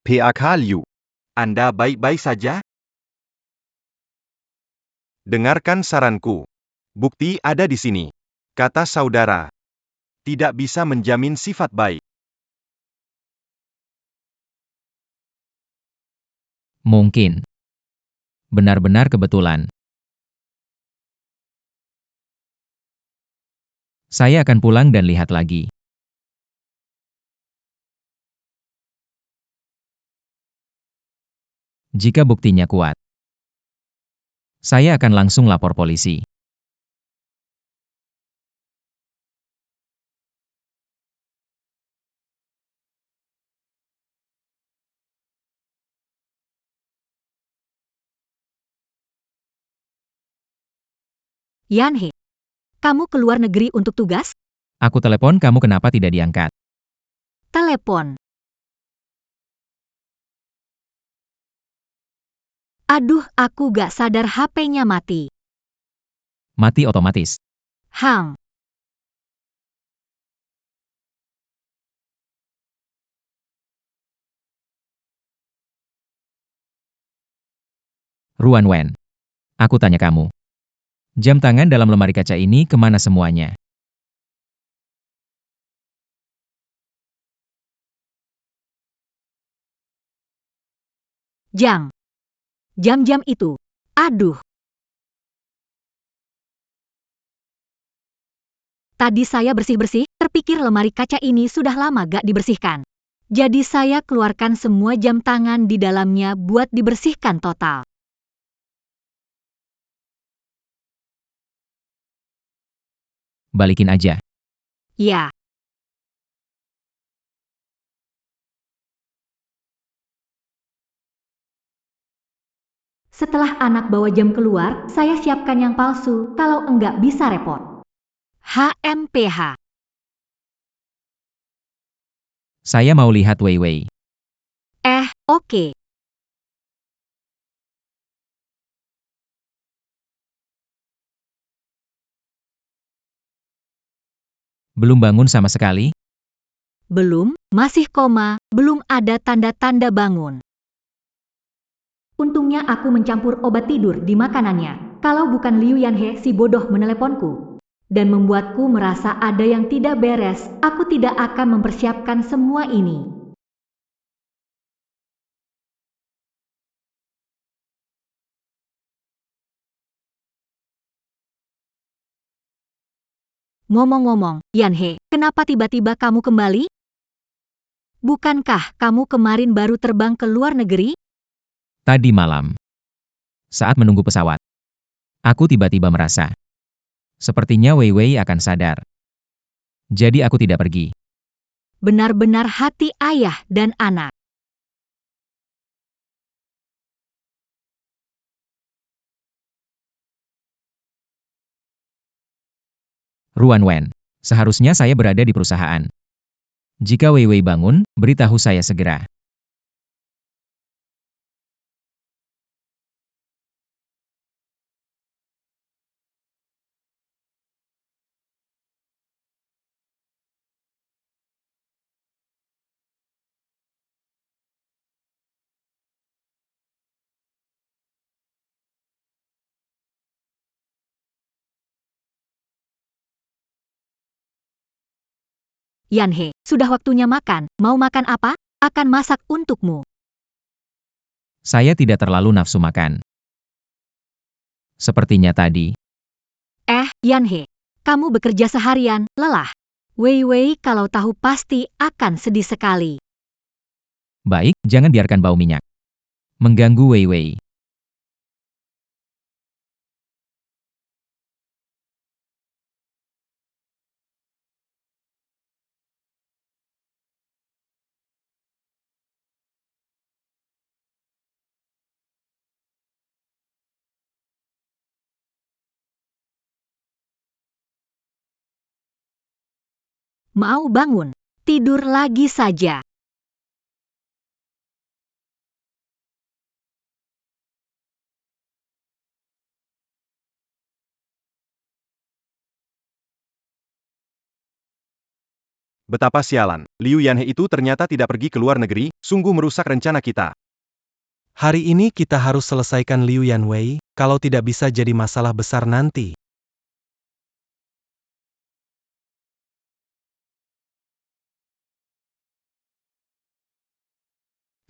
PAK Liu. Anda baik-baik saja? Dengarkan saranku. Bukti ada di sini. Kata saudara. Tidak bisa menjamin sifat baik. Mungkin. Benar-benar kebetulan. Saya akan pulang dan lihat lagi. Jika buktinya kuat, saya akan langsung lapor polisi. Yanhe, kamu ke luar negeri untuk tugas? Aku telepon kamu kenapa tidak diangkat? Telepon. Aduh, aku gak sadar HP-nya mati. Mati otomatis. Hang. Ruan Wen. Aku tanya kamu. Jam tangan dalam lemari kaca ini kemana semuanya? Jam. Jam-jam itu. Aduh. Tadi saya bersih-bersih, terpikir lemari kaca ini sudah lama gak dibersihkan. Jadi saya keluarkan semua jam tangan di dalamnya buat dibersihkan total. Balikin aja. Ya. Setelah anak bawa jam keluar, saya siapkan yang palsu, kalau enggak bisa repot. HMPH. Saya mau lihat Wei Wei. Oke. Belum bangun sama sekali? Belum, masih koma, belum ada tanda-tanda bangun. Untungnya aku mencampur obat tidur di makanannya. Kalau bukan Liu Yanhe si bodoh meneleponku dan membuatku merasa ada yang tidak beres, aku tidak akan mempersiapkan semua ini. Ngomong-ngomong, Yanhe, kenapa tiba-tiba kamu kembali? Bukankah kamu kemarin baru terbang ke luar negeri? Tadi malam. Saat menunggu pesawat. Aku tiba-tiba merasa. Sepertinya Wei Wei akan sadar. Jadi aku tidak pergi. Benar-benar hati ayah dan anak. Ruan Wen. Seharusnya saya berada di perusahaan. Jika Wei Wei bangun, beritahu saya segera. Yanhe, sudah waktunya makan. Mau makan apa? Akan masak untukmu. Saya tidak terlalu nafsu makan. Sepertinya tadi. Yanhe, kamu bekerja seharian, lelah. Wei Wei kalau tahu pasti akan sedih sekali. Baik, jangan biarkan bau minyak mengganggu Wei Wei. Mau bangun, tidur lagi saja. Betapa sialan, Liu Yanhe itu ternyata tidak pergi ke luar negeri, sungguh merusak rencana kita. Hari ini kita harus selesaikan Liu Yanwei, kalau tidak bisa jadi masalah besar nanti.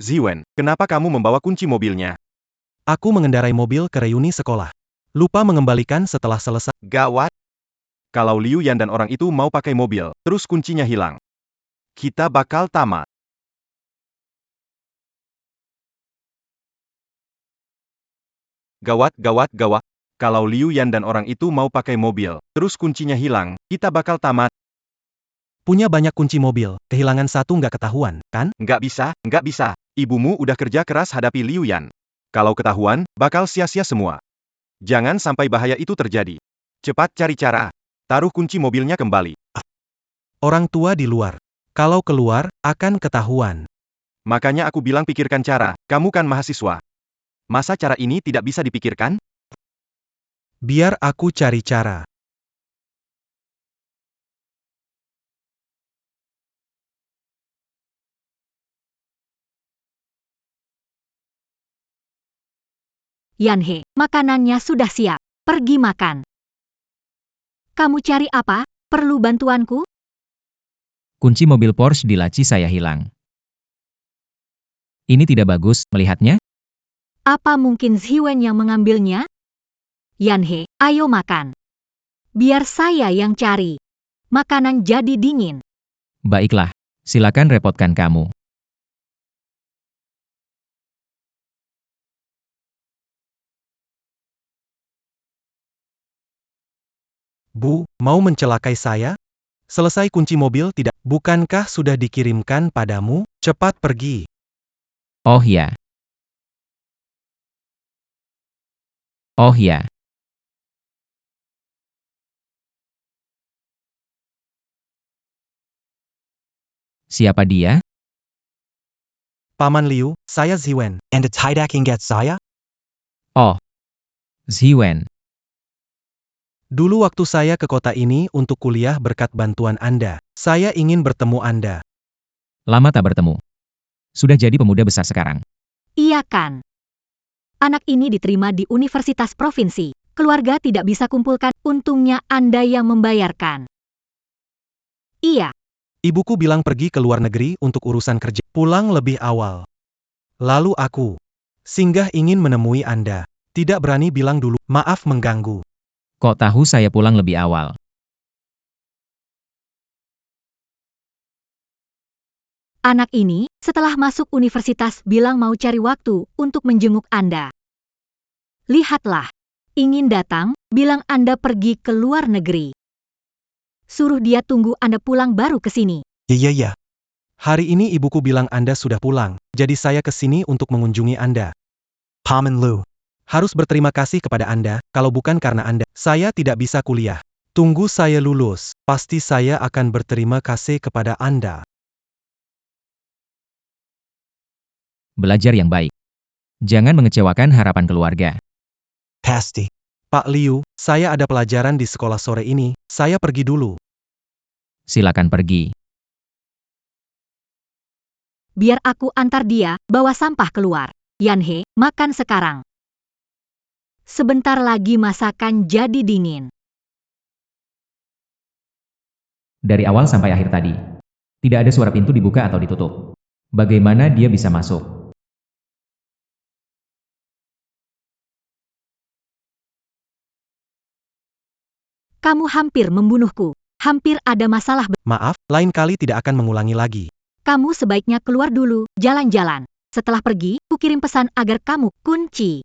Ziwen, kenapa kamu membawa kunci mobilnya? Aku mengendarai mobil ke reuni sekolah. Lupa mengembalikan setelah selesai. Gawat. Kalau Liu Yan dan orang itu mau pakai mobil, terus kuncinya hilang. Kita bakal tamat. Gawat, gawat, gawat. Kalau Liu Yan dan orang itu mau pakai mobil, terus kuncinya hilang, kita bakal tamat. Punya banyak kunci mobil, kehilangan satu nggak ketahuan, kan? Nggak bisa, nggak bisa. Ibumu udah kerja keras hadapi Liu Yan. Kalau ketahuan, bakal sia-sia semua. Jangan sampai bahaya itu terjadi. Cepat cari cara. Taruh kunci mobilnya kembali. Orang tua di luar. Kalau keluar, akan ketahuan. Makanya aku bilang pikirkan cara, kamu kan mahasiswa. Masa cara ini tidak bisa dipikirkan? Biar aku cari cara. Yanhe, makanannya sudah siap. Pergi makan. Kamu cari apa? Perlu bantuanku? Kunci mobil Porsche di laci saya hilang. Ini tidak bagus, melihatnya? Apa mungkin Ziwen yang mengambilnya? Yanhe, ayo makan. Biar saya yang cari. Makanan jadi dingin. Baiklah, silakan repotkan kamu. Bu, mau mencelakai saya? Selesai kunci mobil tidak? Bukankah sudah dikirimkan padamu? Cepat pergi. Oh ya. Oh ya. Siapa dia? Paman Liu, saya Ziwen. And it's hiding get saya? Oh. Ziwen. Dulu waktu saya ke kota ini untuk kuliah berkat bantuan Anda. Saya ingin bertemu Anda. Lama tak bertemu. Sudah jadi pemuda besar sekarang. Iya kan? Anak ini diterima di Universitas Provinsi. Keluarga tidak bisa kumpulkan, untungnya Anda yang membayarkan. Iya, Ibuku bilang pergi ke luar negeri untuk urusan kerja. Pulang lebih awal. Lalu aku singgah ingin menemui Anda. Tidak berani bilang dulu, maaf mengganggu. Kok tahu saya pulang lebih awal? anak ini setelah masuk universitas bilang mau cari waktu untuk menjenguk Anda. Lihatlah, ingin datang, bilang Anda pergi ke luar negeri. Suruh dia tunggu Anda pulang baru ke sini. Ya. Hari ini ibuku bilang Anda sudah pulang, jadi saya ke sini untuk mengunjungi Anda. Paman Lu. Harus berterima kasih kepada Anda, kalau bukan karena Anda, saya tidak bisa kuliah. Tunggu saya lulus, pasti saya akan berterima kasih kepada Anda. Belajar yang baik. Jangan mengecewakan harapan keluarga. Pasti. Pak Liu, saya ada pelajaran di sekolah sore ini, saya pergi dulu. Silakan pergi. Biar aku antar dia, bawa sampah keluar. Yanhe, makan sekarang. Sebentar lagi masakan jadi dingin. Dari awal sampai akhir tadi. Tidak ada suara pintu dibuka atau ditutup. Bagaimana dia bisa masuk? Kamu hampir membunuhku. Hampir ada masalah. Maaf, lain kali tidak akan mengulangi lagi. Kamu sebaiknya keluar dulu, jalan-jalan. Setelah pergi, kukirim pesan agar kamu kunci.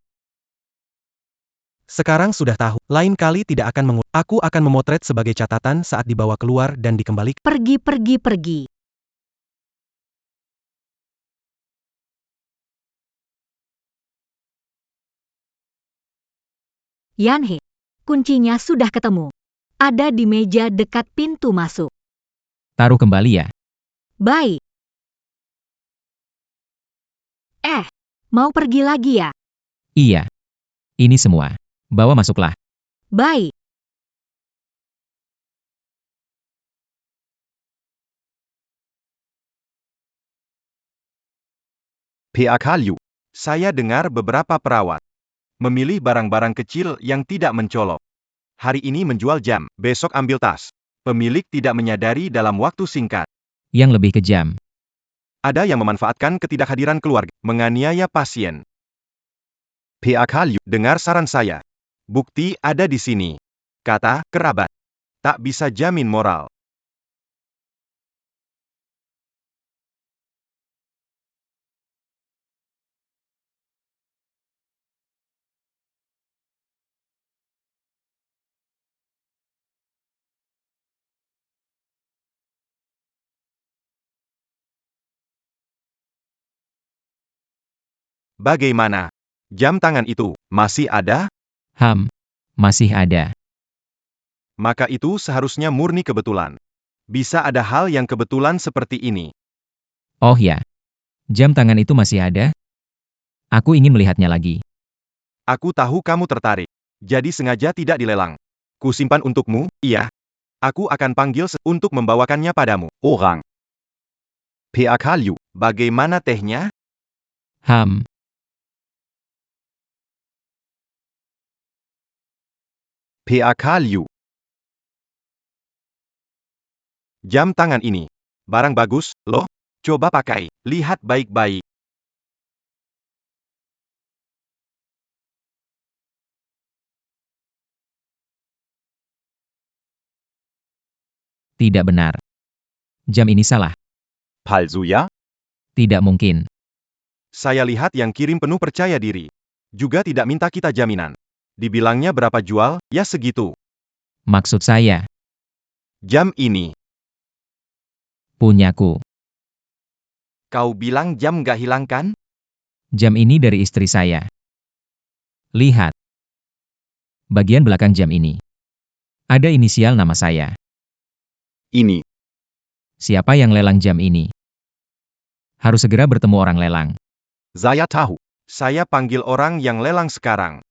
Sekarang sudah tahu, lain kali tidak akan mengulangi. Aku akan memotret sebagai catatan saat dibawa keluar dan dikembalikan. Pergi. Yanhe, kuncinya sudah ketemu. Ada di meja dekat pintu masuk. Taruh kembali ya. Baik. Mau pergi lagi ya? Iya. Ini semua. Bawa masuklah. Baik. PAK Liu. Saya dengar beberapa perawat memilih barang-barang kecil yang tidak mencolok. Hari ini menjual jam, besok ambil tas. Pemilik tidak menyadari dalam waktu singkat. Yang lebih kejam. Ada yang memanfaatkan ketidakhadiran keluarga, menganiaya pasien. PAK Liu, dengar saran saya. Bukti ada di sini. Kata kerabat. Tak bisa jamin moral. Bagaimana? Jam tangan itu masih ada? Masih ada. Maka itu seharusnya murni kebetulan. Bisa ada hal yang kebetulan seperti ini. Oh ya. Jam tangan itu masih ada? Aku ingin melihatnya lagi. Aku tahu kamu tertarik. Jadi sengaja tidak dilelang. Kusimpan untukmu, iya. Aku akan panggil untuk membawakannya padamu. Orang. PAK Liu, bagaimana tehnya? PAK Liu. Jam tangan ini. Barang bagus, loh. Coba pakai. Lihat baik-baik. Tidak benar. Jam ini salah. Palsu ya? Tidak mungkin. Saya lihat yang kirim penuh percaya diri. Juga tidak minta kita jaminan. Dibilangnya berapa jual, ya segitu. Maksud saya, Jam ini. punyaku. Kau bilang jam gak hilang kan? Jam ini dari istri saya. Lihat. Bagian belakang jam ini. Ada inisial nama saya. Ini. Siapa yang lelang jam ini? Harus segera bertemu orang lelang. Saya tahu. Saya panggil orang yang lelang sekarang.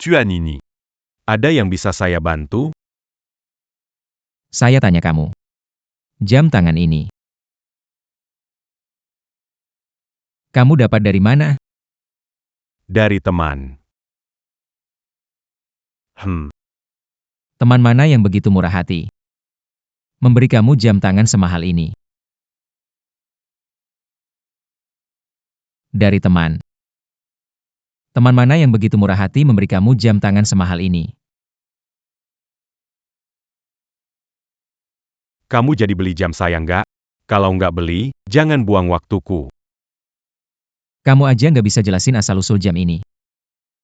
Tuanini. Ada yang bisa saya bantu? Saya tanya kamu. Jam tangan ini. Kamu dapat dari mana? Dari teman. Teman mana yang begitu murah hati? Memberi kamu jam tangan semahal ini. Dari teman. Teman mana yang begitu murah hati memberi kamu jam tangan semahal ini? Kamu jadi beli jam saya nggak? Kalau nggak beli, jangan buang waktuku. Kamu aja nggak bisa jelasin asal-usul jam ini.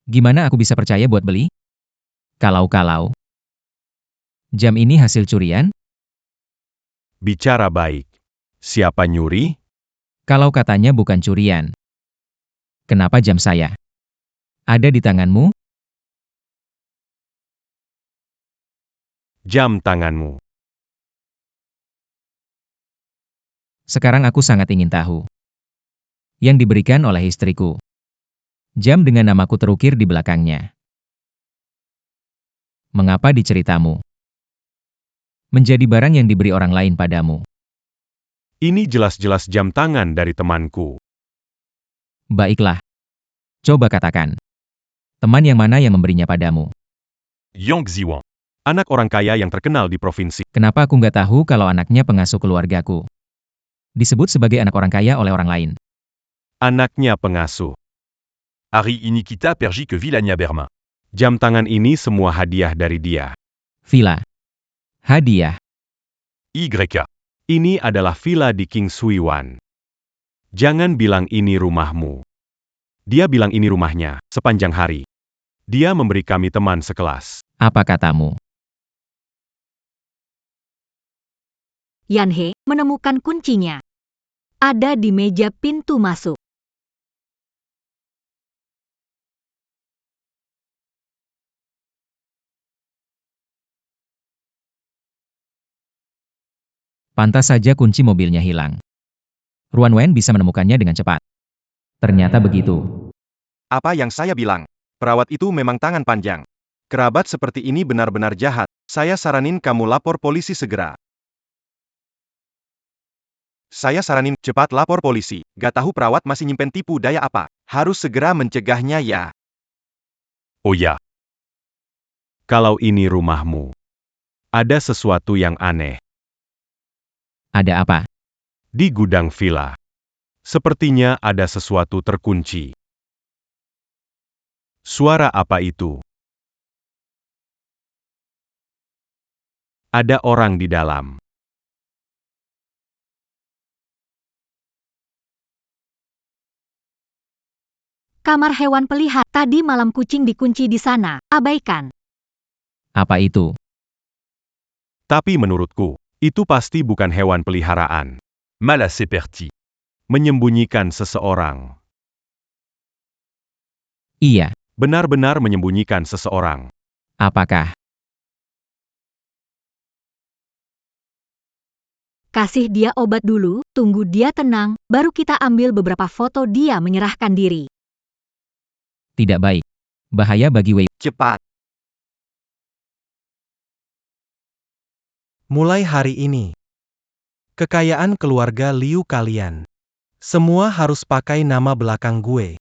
Gimana aku bisa percaya buat beli? Kalau-kalau. Jam ini hasil curian? Bicara baik. Siapa nyuri? Kalau katanya bukan curian. Kenapa jam saya ada di tanganmu? Jam tanganmu. Sekarang aku sangat ingin tahu. Yang diberikan oleh istriku. Jam dengan namaku terukir di belakangnya. Mengapa di ceritamu? Menjadi barang yang diberi orang lain padamu. Ini jelas-jelas jam tangan dari temanku. Baiklah. Coba katakan. Teman yang mana yang memberinya padamu? Yong Xiwang. Anak orang kaya yang terkenal di provinsi. Kenapa aku nggak tahu kalau anaknya pengasuh keluargaku? Disebut sebagai anak orang kaya oleh orang lain. Anaknya pengasuh. Ari Inikita Pergi ke Villania Berma. Jam tangan ini semua hadiah dari dia. Villa. Hadiah. YK. Ini adalah villa di King Suiwan. Jangan bilang ini rumahmu. Dia bilang ini rumahnya, sepanjang hari. Dia memberi kami teman sekelas. Apa katamu? Yanhe menemukan kuncinya. Ada di meja pintu masuk. Pantas saja kunci mobilnya hilang. Ruan Wen bisa menemukannya dengan cepat. Ternyata begitu. Apa yang saya bilang? Perawat itu memang tangan panjang. Kerabat seperti ini benar-benar jahat. Saya saranin kamu lapor polisi segera. Saya saranin cepat lapor polisi. Gak tahu perawat masih nyimpen tipu daya apa. Harus segera mencegahnya ya. Oh ya. Kalau ini rumahmu. Ada sesuatu yang aneh. Ada apa? Di gudang villa. Sepertinya ada sesuatu terkunci. Suara apa itu? Ada orang di dalam. Kamar hewan pelihara. Tadi malam kucing dikunci di sana. Abaikan. Apa itu? Tapi menurutku, itu pasti bukan hewan peliharaan. Mal à Seperti. Menyembunyikan seseorang. Iya. Benar-benar menyembunyikan seseorang. Apakah? Kasih dia obat dulu, tunggu dia tenang, baru kita ambil beberapa foto dia menyerahkan diri. Tidak baik. Bahaya bagi Wei. Cepat. Mulai hari ini. Kekayaan keluarga Liu kalian. Semua harus pakai nama belakang gue.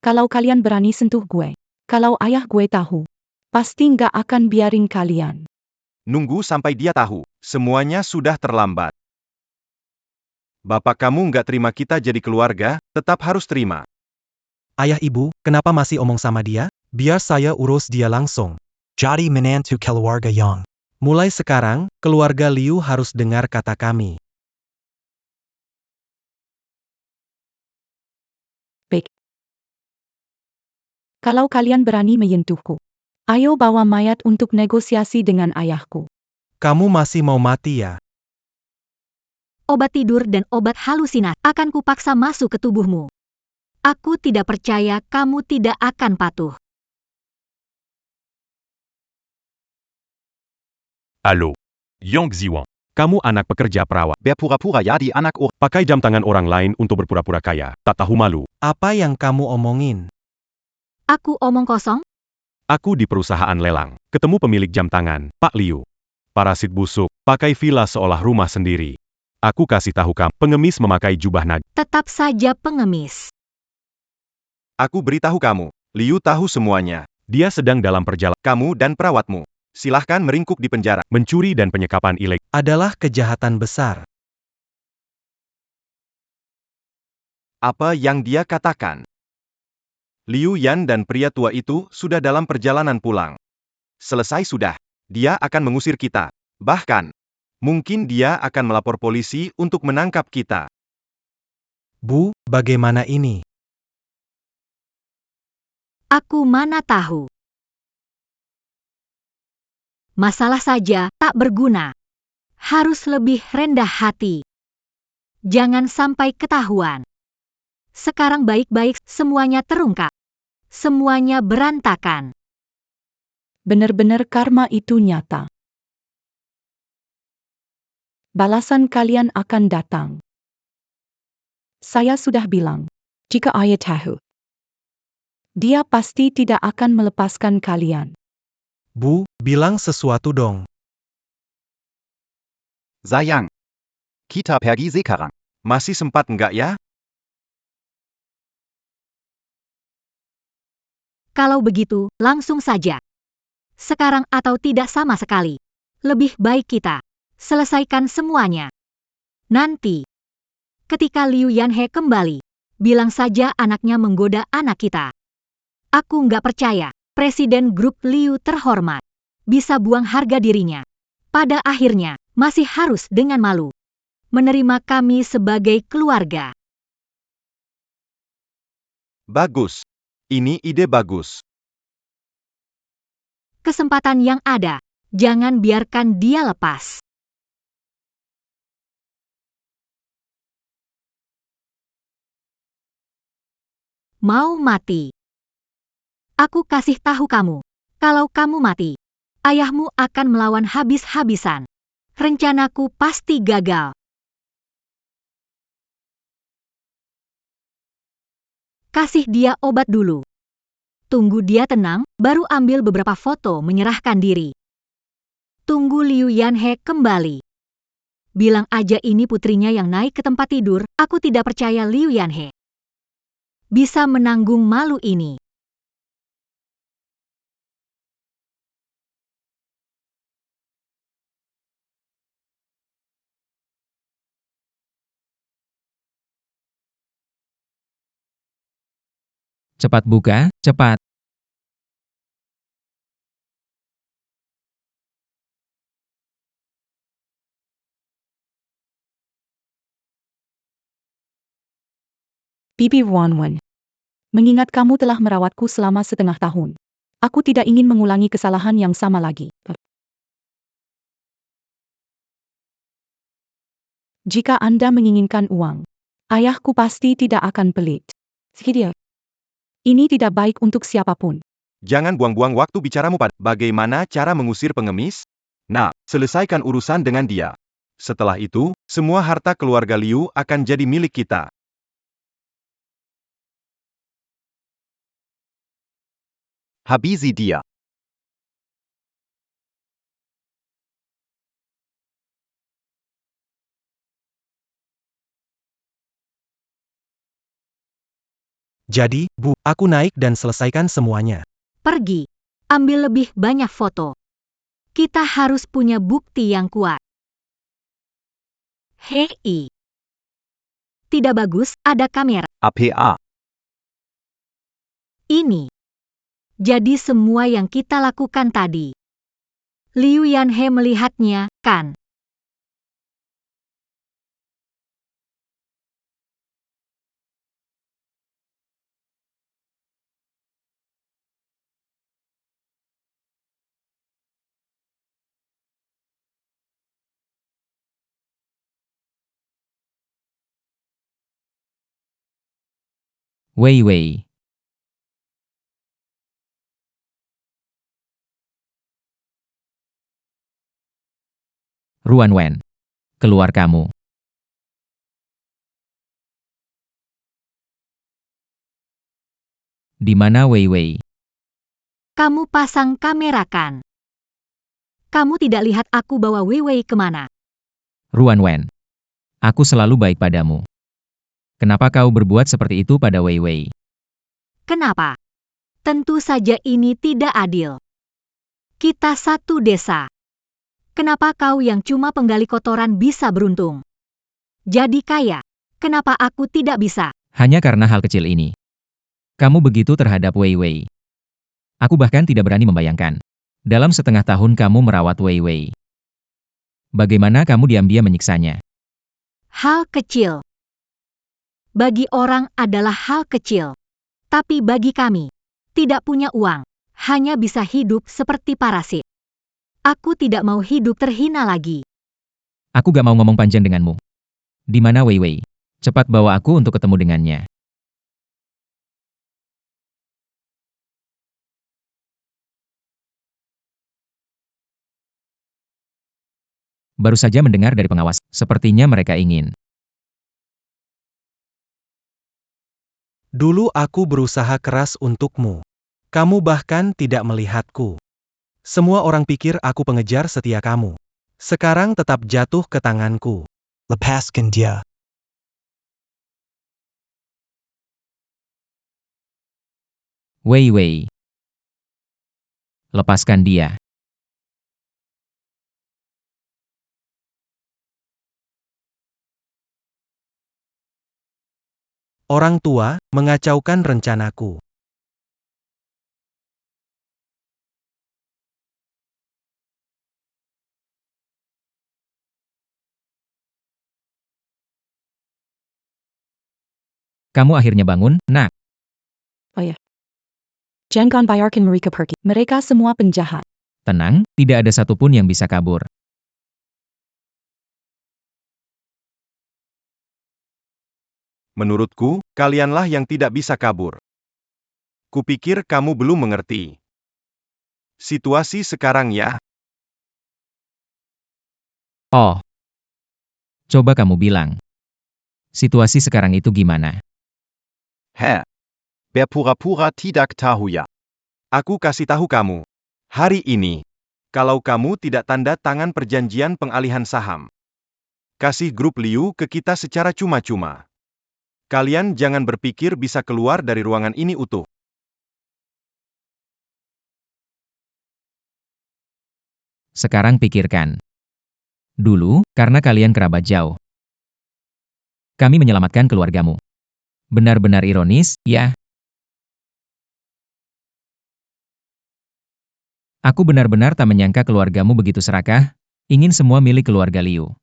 Kalau kalian berani sentuh gue, kalau ayah gue tahu, pasti nggak akan biarin kalian. Nunggu sampai dia tahu. Semuanya sudah terlambat. Bapak kamu nggak terima kita jadi keluarga, tetap harus terima. Ayah ibu, kenapa masih omong sama dia? Biar saya urus dia langsung. Jadi menantu keluarga yang. Mulai sekarang, keluarga Liu harus dengar kata kami. Baik. Kalau kalian berani menyentuhku, ayo bawa mayat untuk negosiasi dengan ayahku. Kamu masih mau mati ya? Obat tidur dan obat halusinasi akan kupaksa masuk ke tubuhmu. Aku tidak percaya kamu tidak akan patuh. Allô. Yang Ziwang. Kamu anak pekerja perawat. Berpura-pura jadi anak orang. Pakai jam tangan orang lain untuk berpura-pura kaya. Tak tahu malu. Apa yang kamu omongin? Aku omong kosong? Aku di perusahaan lelang. Ketemu pemilik jam tangan, Pak Liu. Parasit busuk, pakai villa seolah rumah sendiri. Aku kasih tahu kamu, pengemis memakai jubah naga. Tetap saja pengemis. Aku beritahu kamu, Liu tahu semuanya. Dia sedang dalam perjalanan. Kamu dan perawatmu. Silahkan meringkuk di penjara. Mencuri dan penyekapan ilegal. Adalah kejahatan besar. Apa yang dia katakan? Liu Yan dan pria tua itu sudah dalam perjalanan pulang. Selesai sudah. Dia akan mengusir kita. Bahkan, mungkin dia akan melapor polisi untuk menangkap kita. Bu, bagaimana ini? Aku mana tahu. Masalah saja tak berguna. Harus lebih rendah hati. Jangan sampai ketahuan. Sekarang baik-baik semuanya terungkap. Semuanya berantakan. Benar-benar karma itu nyata. Balasan kalian akan datang. Saya sudah bilang, jika ayah tahu, dia pasti tidak akan melepaskan kalian. Bu, bilang sesuatu dong. Sayang. Kita pergi sekarang. Masih sempat enggak ya? Kalau begitu, langsung saja. Sekarang atau tidak sama sekali. Lebih baik kita selesaikan semuanya. Nanti, ketika Liu Yanhe kembali, bilang saja anaknya menggoda anak kita. Aku nggak percaya, Presiden Grup Liu terhormat, bisa buang harga dirinya. Pada akhirnya, masih harus dengan malu menerima kami sebagai keluarga. Bagus. Ini ide bagus. Kesempatan yang ada, jangan biarkan dia lepas. Mau mati? Aku kasih tahu kamu, kalau kamu mati, ayahmu akan melawan habis-habisan. Rencanaku pasti gagal. Kasih dia obat dulu. Tunggu dia tenang, baru ambil beberapa foto menyerahkan diri. Tunggu Liu Yanhe kembali. Bilang aja ini putrinya yang naik ke tempat tidur, aku tidak percaya Liu Yanhe bisa menanggung malu ini. Cepat buka, cepat. Bibi Wanwan. Mengingat kamu telah merawatku selama setengah tahun. Aku tidak ingin mengulangi kesalahan yang sama lagi. Jika Anda menginginkan uang, ayahku pasti tidak akan pelit. Sekidia. Ini tidak baik untuk siapapun. Jangan buang-buang waktu bicaramu pada bagaimana cara mengusir pengemis. Nah, selesaikan urusan dengan dia. Setelah itu, semua harta keluarga Liu akan jadi milik kita. Habisi dia. Jadi, Bu, aku naik dan selesaikan semuanya. Pergi. Ambil lebih banyak foto. Kita harus punya bukti yang kuat. Hei. Tidak bagus, ada kamera. APA. Ini. Jadi semua yang kita lakukan tadi. Liu Yanhe melihatnya, kan? Wei Wei. Ruan Wen. Keluar kamu. Di mana Wei Wei? Kamu pasang kamera kan? Kamu tidak lihat aku bawa Weiwei kemana? Ruan Wen. Aku selalu baik padamu. Kenapa kau berbuat seperti itu pada Wei Wei? Kenapa? Tentu saja ini tidak adil. Kita satu desa. Kenapa kau yang cuma penggali kotoran bisa beruntung? Jadi kaya. Kenapa aku tidak bisa? Hanya karena hal kecil ini. Kamu begitu terhadap Wei Wei. Aku bahkan tidak berani membayangkan. Dalam setengah tahun kamu merawat Wei Wei. Bagaimana kamu diam-diam menyiksanya? Hal kecil. Bagi orang adalah hal kecil. Tapi bagi kami, tidak punya uang, hanya bisa hidup seperti parasit. Aku tidak mau hidup terhina lagi. Aku gak mau ngomong panjang denganmu. Di mana Wei Wei? Cepat bawa aku untuk ketemu dengannya. Baru saja mendengar dari pengawas, sepertinya mereka ingin. Dulu aku berusaha keras untukmu. Kamu bahkan tidak melihatku. Semua orang pikir aku pengejar setia kamu. Sekarang tetap jatuh ke tanganku. Lepaskan dia. Wei Wei. Lepaskan dia. Orang tua, mengacaukan rencanaku. Kamu akhirnya bangun, nak. Jangan biarkan mereka pergi. Mereka semua penjahat. Tenang, tidak ada satupun yang bisa kabur. Menurutku, kalianlah yang tidak bisa kabur. Kupikir kamu belum mengerti. Situasi sekarang ya. Oh. Coba kamu bilang. Situasi sekarang itu gimana? Hä? Berpura-pura tidak tahu ya. Aku kasih tahu kamu. Hari ini, kalau kamu tidak tanda tangan perjanjian pengalihan saham, kasih grup Liu ke kita secara cuma-cuma. Kalian jangan berpikir bisa keluar dari ruangan ini utuh. Sekarang pikirkan. Dulu, karena kalian kerabat jauh, kami menyelamatkan keluargamu. Benar-benar ironis, ya? Aku benar-benar tak menyangka keluargamu begitu serakah, ingin semua milik keluarga Liu.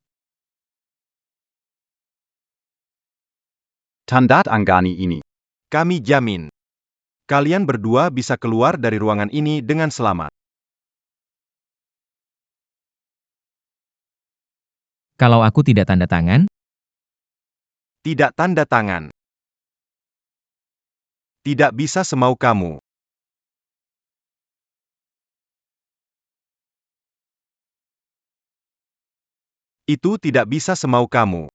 Tandat Anggani ini. Kami jamin, kalian berdua bisa keluar dari ruangan ini dengan selamat. Kalau aku tidak tanda tangan, Tidak tanda tangan. Tidak bisa semau kamu. Itu tidak bisa semau kamu.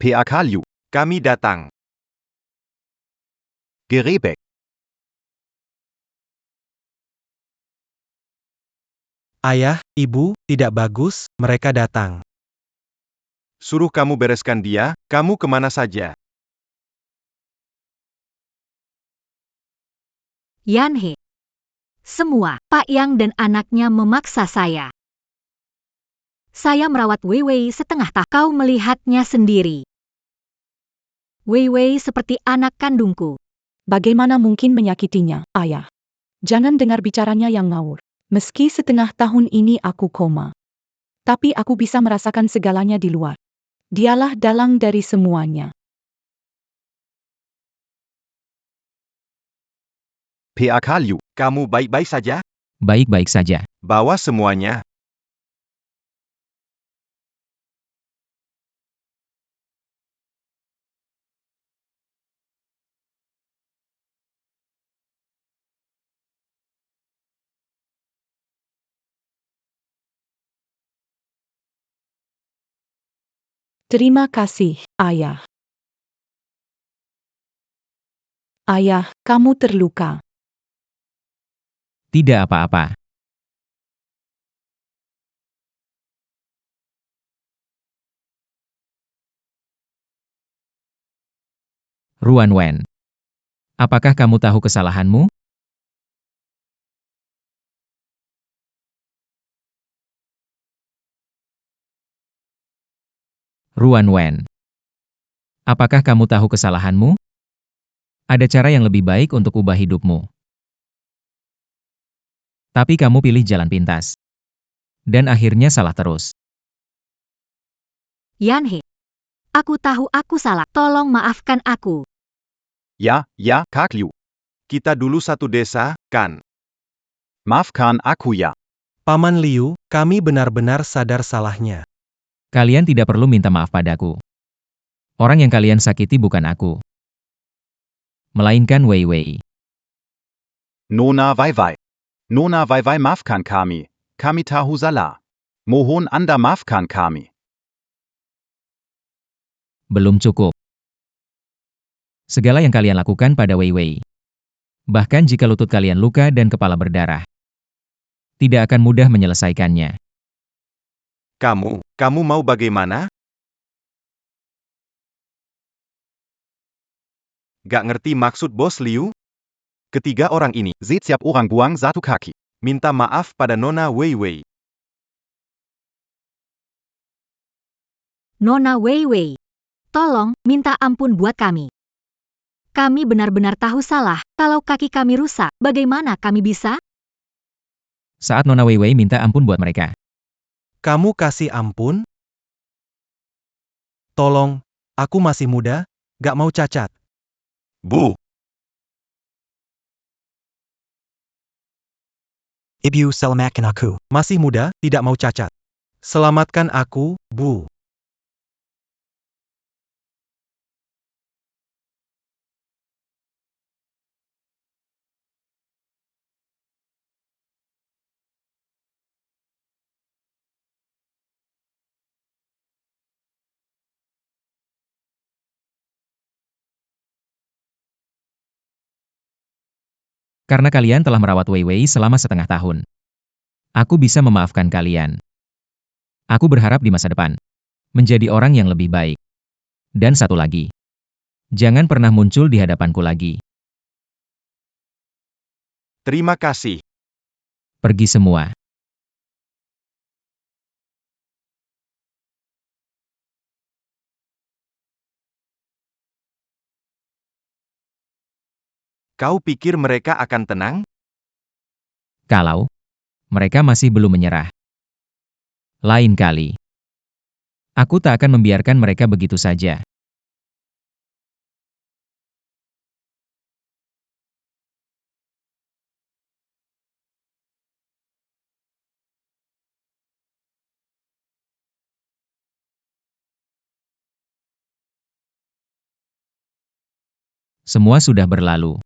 PAK Liu. Kami datang. Gerebek. Ayah, ibu, tidak bagus, mereka datang. Suruh kamu bereskan dia, kamu kemana saja? Yanhe. Semua, Pak Yang dan anaknya memaksa saya. Saya merawat Wei Wei setengah tahun. Kau melihatnya sendiri. Wei Wei seperti anak kandungku. Bagaimana mungkin menyakitinya, ayah? Jangan dengar bicaranya yang ngawur. Meski setengah tahun ini aku koma. Tapi aku bisa merasakan segalanya di luar. Dialah dalang dari semuanya. PAK Liu, kamu baik-baik saja? Baik-baik saja. Bawa semuanya. Terima kasih, ayah. Ayah, kamu terluka. Tidak apa-apa. Ruan Wen. Apakah kamu tahu kesalahanmu? Ruan Wen. Apakah kamu tahu kesalahanmu? Ada cara yang lebih baik untuk ubah hidupmu. Tapi kamu pilih jalan pintas. Dan akhirnya salah terus. Yanhe. Aku tahu aku salah. Tolong maafkan aku. Ya, Kak Liu. Kita dulu satu desa, kan? Maafkan aku ya. Paman Liu, kami benar-benar sadar salahnya. Kalian tidak perlu minta maaf padaku. Orang yang kalian sakiti bukan aku. Melainkan Wei Wei. Nona Wai Wai. Nona Wai Wai maafkan kami. Kami tahu salah. Mohon Anda maafkan kami. Belum cukup. Segala yang kalian lakukan pada Wei Wei. Bahkan jika lutut kalian luka dan kepala berdarah. Tidak akan mudah menyelesaikannya. Kamu mau bagaimana? Gak ngerti maksud Bos Liu? Ketiga orang ini, Setiap orang buang satu kaki. minta maaf pada Nona Wei Wei. Nona Wei Wei. Tolong, minta ampun buat kami. Kami benar-benar tahu salah. Kalau kaki kami rusak, bagaimana kami bisa? Saat Nona Wei Wei minta ampun buat mereka. Kamu kasih ampun? Tolong, aku masih muda, gak mau cacat. Bu, Ibu selamatkan aku. Masih muda, tidak mau cacat. Selamatkan aku, Bu. Karena kalian telah merawat Wei Wei selama setengah tahun. Aku bisa memaafkan kalian. Aku berharap di masa depan. Menjadi orang yang lebih baik. Dan satu lagi. Jangan pernah muncul di hadapanku lagi. terima kasih. Pergi semua. Kau pikir mereka akan tenang? Kalau mereka masih belum menyerah. Lain kali. Aku tak akan membiarkan mereka begitu saja. Semua sudah berlalu.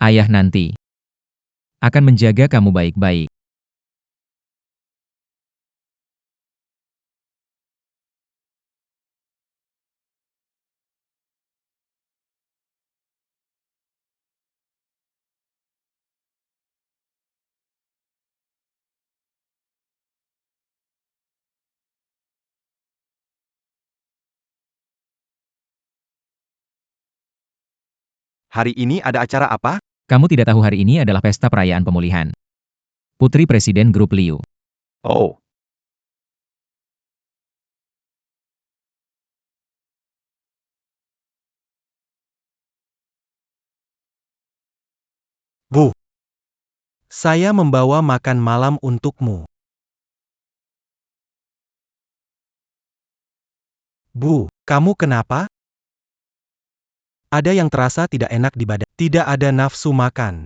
Ayah nanti akan menjaga kamu baik-baik. Hari ini ada acara apa? Kamu tidak tahu hari ini adalah pesta perayaan pemulihan. Putri Presiden Grup Liu. Oh, Bu, saya membawa makan malam untukmu. Bu, kamu kenapa? Ada yang terasa tidak enak di badan. Tidak ada nafsu makan.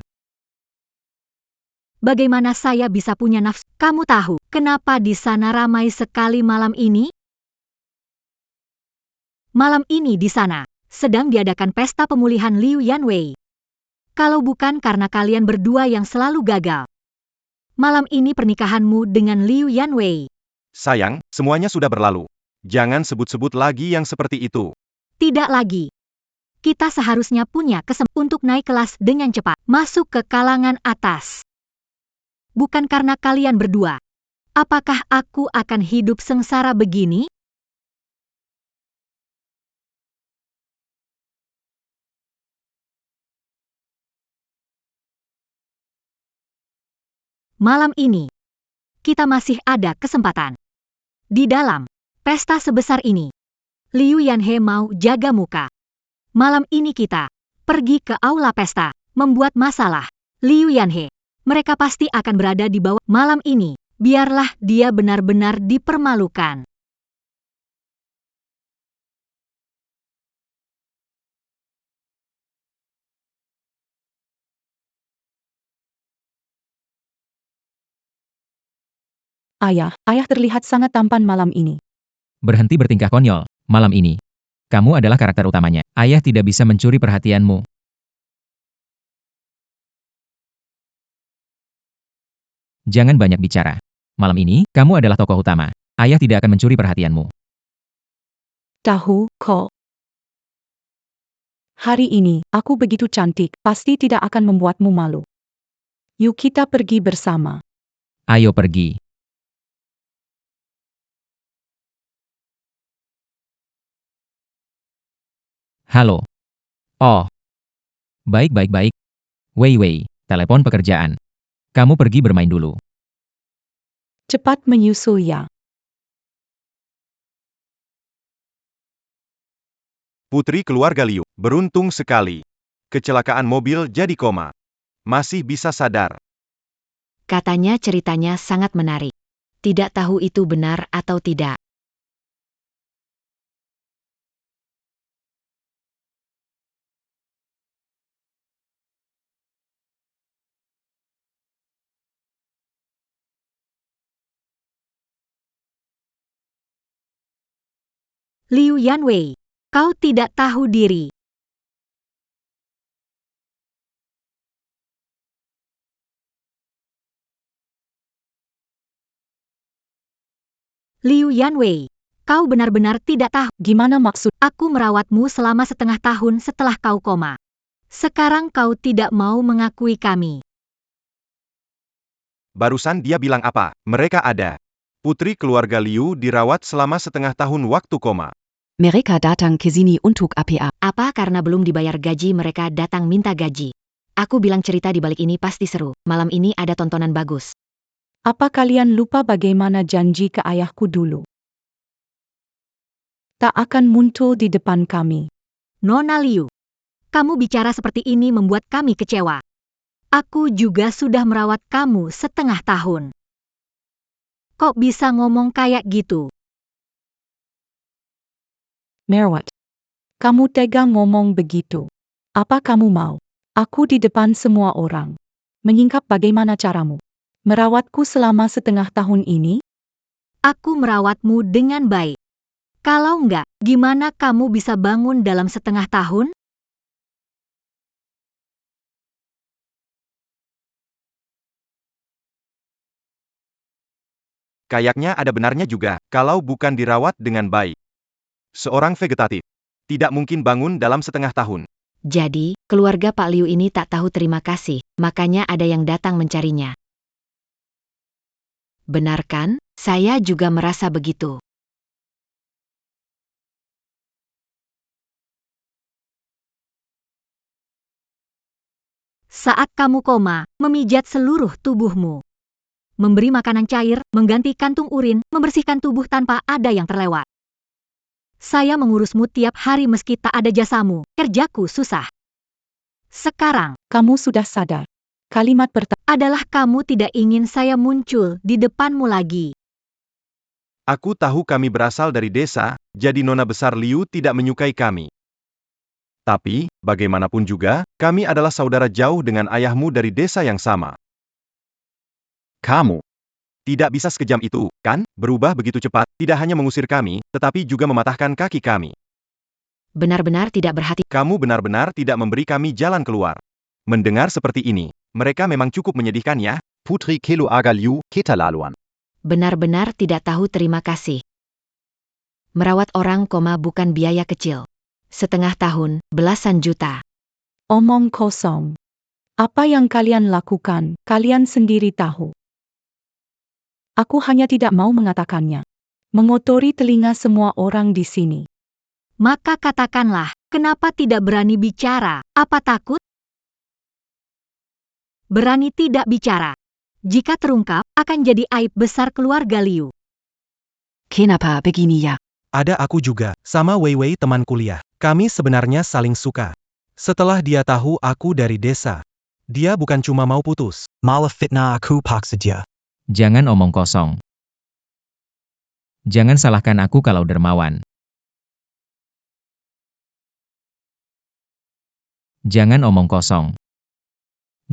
Bagaimana saya bisa punya nafsu? Kamu tahu, kenapa di sana ramai sekali malam ini? Malam ini di sana sedang diadakan pesta pemulihan Liu Yanwei. Kalau bukan karena kalian berdua yang selalu gagal. Malam ini pernikahanmu dengan Liu Yanwei. sayang, semuanya sudah berlalu. Jangan sebut-sebut lagi yang seperti itu. Tidak lagi. Kita seharusnya punya kesempatan untuk naik kelas dengan cepat, masuk ke kalangan atas. Bukan karena kalian berdua. Apakah aku akan hidup sengsara begini? Malam ini, kita masih ada kesempatan. Di dalam pesta sebesar ini, Liu Yanhe mau jaga muka. Malam ini kita pergi ke aula pesta, membuat masalah. Liu Yanhe, mereka pasti akan berada di bawah malam ini. Biarlah dia benar-benar dipermalukan. Ayah terlihat sangat tampan malam ini. Berhenti bertingkah konyol, malam ini. Kamu adalah karakter utamanya. Ayah tidak bisa mencuri perhatianmu. Jangan banyak bicara. Malam ini, kamu adalah tokoh utama. Ayah tidak akan mencuri perhatianmu. Tahu, kok. Hari ini, aku begitu cantik, pasti tidak akan membuatmu malu. Yuk kita pergi bersama. Ayo pergi. Halo. Oh. Baik. Wei, telepon pekerjaan. Kamu pergi bermain dulu. Cepat menyusul ya. Putri keluarga Liu, beruntung sekali. Kecelakaan mobil jadi koma. Masih bisa sadar. Katanya ceritanya sangat menarik. Tidak tahu itu benar atau tidak. Liu Yanwei, kau tidak tahu diri. Liu Yanwei, kau benar-benar tidak tahu. Gimana maksud? Aku merawatmu selama setengah tahun setelah kau koma. Sekarang kau tidak mau mengakui kami. Barusan dia bilang apa? Mereka ada. Putri keluarga Liu dirawat selama setengah tahun waktu koma. Mereka datang ke sini untuk APA. Apa karena belum dibayar gaji mereka datang minta gaji? Aku bilang cerita di balik ini pasti seru. Malam ini ada tontonan bagus. Apa kalian lupa bagaimana janji ke ayahku dulu? Tak akan muncul di depan kami. Nona Liu, kamu bicara seperti ini membuat kami kecewa. Aku juga sudah merawat kamu setengah tahun. Kok bisa ngomong kayak gitu? Merwat, kamu tega ngomong begitu. Apa kamu mau? Aku di depan semua orang. Menyingkap bagaimana caramu? Merawatku selama setengah tahun ini? Aku merawatmu dengan baik. Kalau enggak, gimana kamu bisa bangun dalam setengah tahun? Kayaknya ada benarnya juga, kalau bukan dirawat dengan baik. Seorang vegetatif tidak mungkin bangun dalam setengah tahun. Jadi, keluarga Pak Liu ini tak tahu terima kasih, makanya ada yang datang mencarinya. Benar kan? Saya juga merasa begitu. Saat kamu koma, memijat seluruh tubuhmu. Memberi makanan cair, mengganti kantung urin, membersihkan tubuh tanpa ada yang terlewat. Saya mengurusmu tiap hari meski tak ada jasamu, kerjaku susah. Sekarang, Kamu sudah sadar. Kalimat pertama adalah kamu tidak ingin saya muncul di depanmu lagi. Aku tahu kami berasal dari desa, jadi Nona Besar Liu tidak menyukai kami. Tapi, bagaimanapun juga, kami adalah saudara jauh dengan ayahmu dari desa yang sama. Kamu tidak bisa sekejam itu, kan? Berubah begitu cepat, tidak hanya mengusir kami, tetapi juga mematahkan kaki kami. Benar-benar tidak berhati. Kamu benar-benar tidak memberi kami jalan keluar. Mendengar seperti ini, mereka memang cukup menyedihkan ya. Putri Kelu Aga Liu, Ketalaluan. Benar-benar tidak tahu terima kasih. Merawat orang bukan biaya kecil. Setengah tahun, belasan juta. omong kosong. Apa yang kalian lakukan, kalian sendiri tahu. Aku hanya tidak mau mengatakannya. Mengotori telinga semua orang di sini. Maka katakanlah, kenapa tidak berani bicara? Apa takut? Berani tidak bicara. Jika terungkap, akan jadi aib besar keluarga Liu. Kenapa begini ya? Ada aku juga, sama Wei Wei teman kuliah. Kami sebenarnya saling suka. Setelah dia tahu aku dari desa, dia bukan cuma mau putus. Malah fitnah aku paksa dia. Jangan omong kosong. Jangan salahkan aku kalau dermawan. Jangan omong kosong.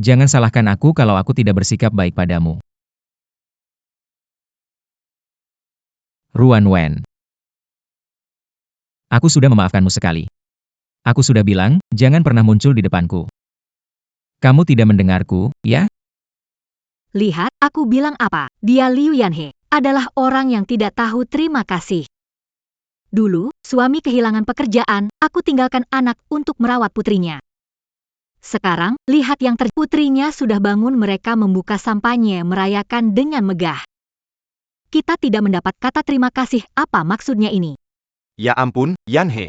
Jangan salahkan aku kalau aku tidak bersikap baik padamu. Ruan Wen. Aku sudah memaafkanmu sekali. Aku sudah bilang, jangan pernah muncul di depanku. Kamu tidak mendengarku, ya? Lihat, aku bilang apa? Dia Liu Yanhe, adalah orang yang tidak tahu terima kasih. Dulu, suami kehilangan pekerjaan, aku tinggalkan anak untuk merawat putrinya. Sekarang, lihat yang putrinya sudah bangun, mereka membuka sampahnya merayakan dengan megah. Kita tidak mendapat kata terima kasih, apa maksudnya ini? Ya ampun, Yanhe.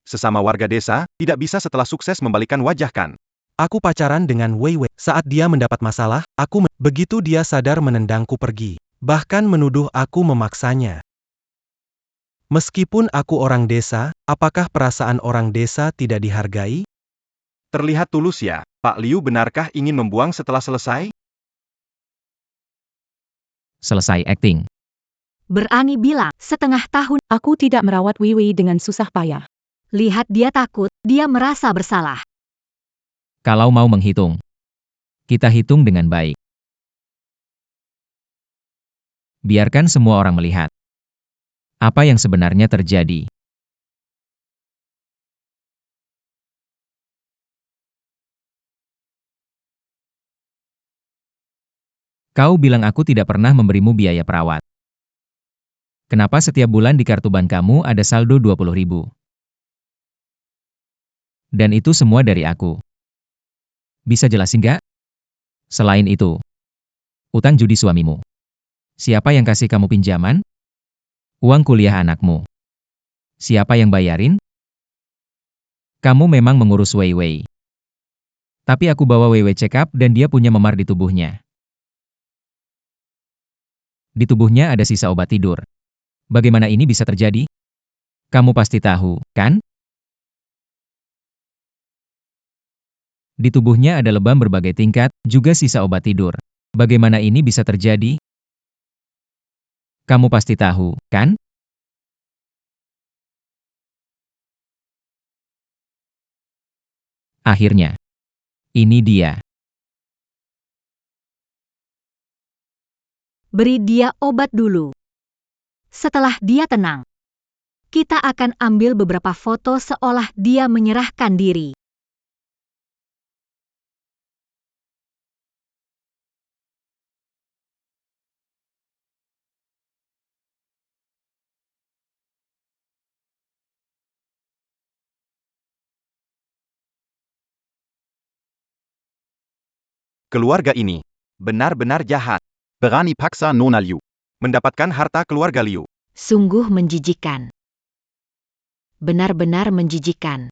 Sesama warga desa, tidak bisa setelah sukses membalikan wajah kan? Aku pacaran dengan Wei Wei. Saat dia mendapat masalah, begitu dia sadar menendangku pergi. Bahkan menuduh aku memaksanya. Meskipun aku orang desa, apakah perasaan orang desa tidak dihargai? Terlihat tulus ya, Pak Liu, benarkah ingin membuang setelah selesai? Selesai acting. Berani bilang, setengah tahun. Aku tidak merawat Wiwi dengan susah payah. Lihat dia takut, dia merasa bersalah. Kalau mau menghitung, kita hitung dengan baik. Biarkan semua orang melihat apa yang sebenarnya terjadi. Kau bilang aku tidak pernah memberimu biaya perawat. Kenapa setiap bulan di kartu bank kamu ada saldo 20.000? Dan itu semua dari aku. Bisa jelasin nggak? Selain itu, utang judi suamimu. Siapa yang kasih kamu pinjaman? Uang kuliah anakmu. Siapa yang bayarin? Kamu memang mengurus Wei Wei. Tapi aku bawa Wei Wei check up dan dia punya memar di tubuhnya. Di tubuhnya ada sisa obat tidur. Bagaimana ini bisa terjadi? Kamu pasti tahu, kan? Di tubuhnya ada lebam berbagai tingkat, juga sisa obat tidur. Bagaimana ini bisa terjadi? Kamu pasti tahu, kan? Akhirnya, ini dia. Beri dia obat dulu. Setelah dia tenang, kita akan ambil beberapa foto seolah dia menyerahkan diri. Keluarga ini benar-benar jahat. Berani paksa Nona Liu mendapatkan harta keluarga Liu. Sungguh menjijikan. Benar-benar menjijikan.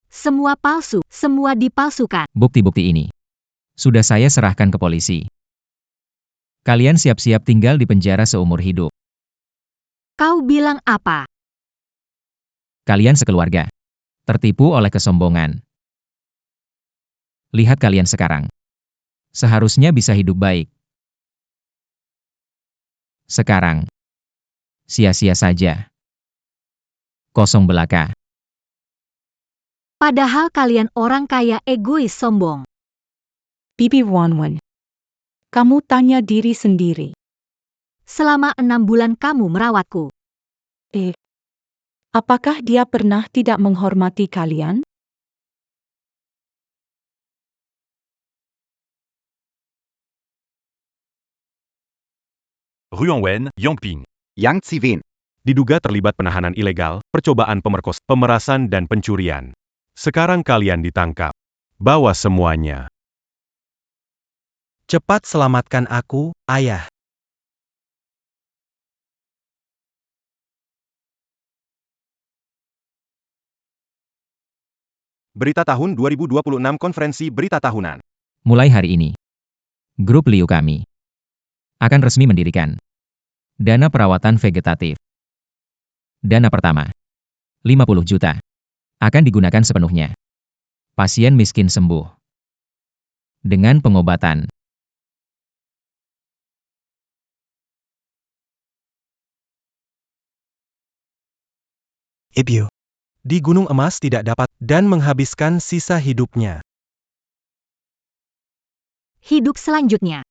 Semua palsu, semua dipalsukan. Bukti-bukti ini. Sudah saya serahkan ke polisi. Kalian siap-siap tinggal di penjara seumur hidup. Kau bilang apa? Kalian sekeluarga. Tertipu oleh kesombongan. Lihat kalian sekarang. Seharusnya bisa hidup baik. Sekarang. Sia-sia saja. Kosong belaka. Padahal kalian orang kaya egois sombong. Bibi Wanwan. Kamu tanya diri sendiri. Selama 6 bulan kamu merawatku. Apakah dia pernah tidak menghormati kalian? Rue Wen, Yongping. Yang Tsivin. Diduga terlibat penahanan ilegal, percobaan pemerkosaan, pemerasan dan pencurian. Sekarang kalian ditangkap. Bawa semuanya. Cepat selamatkan aku, ayah. Berita tahun 2026 Konferensi Berita Tahunan. Mulai hari ini, grup Liu kami akan resmi mendirikan dana perawatan vegetatif. Dana pertama, 50 juta, akan digunakan sepenuhnya. Pasien miskin sembuh dengan pengobatan. Ibu. Di Gunung Emas tidak dapat dan menghabiskan sisa hidupnya. Hidup selanjutnya.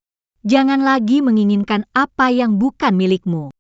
Jangan lagi menginginkan apa yang bukan milikmu.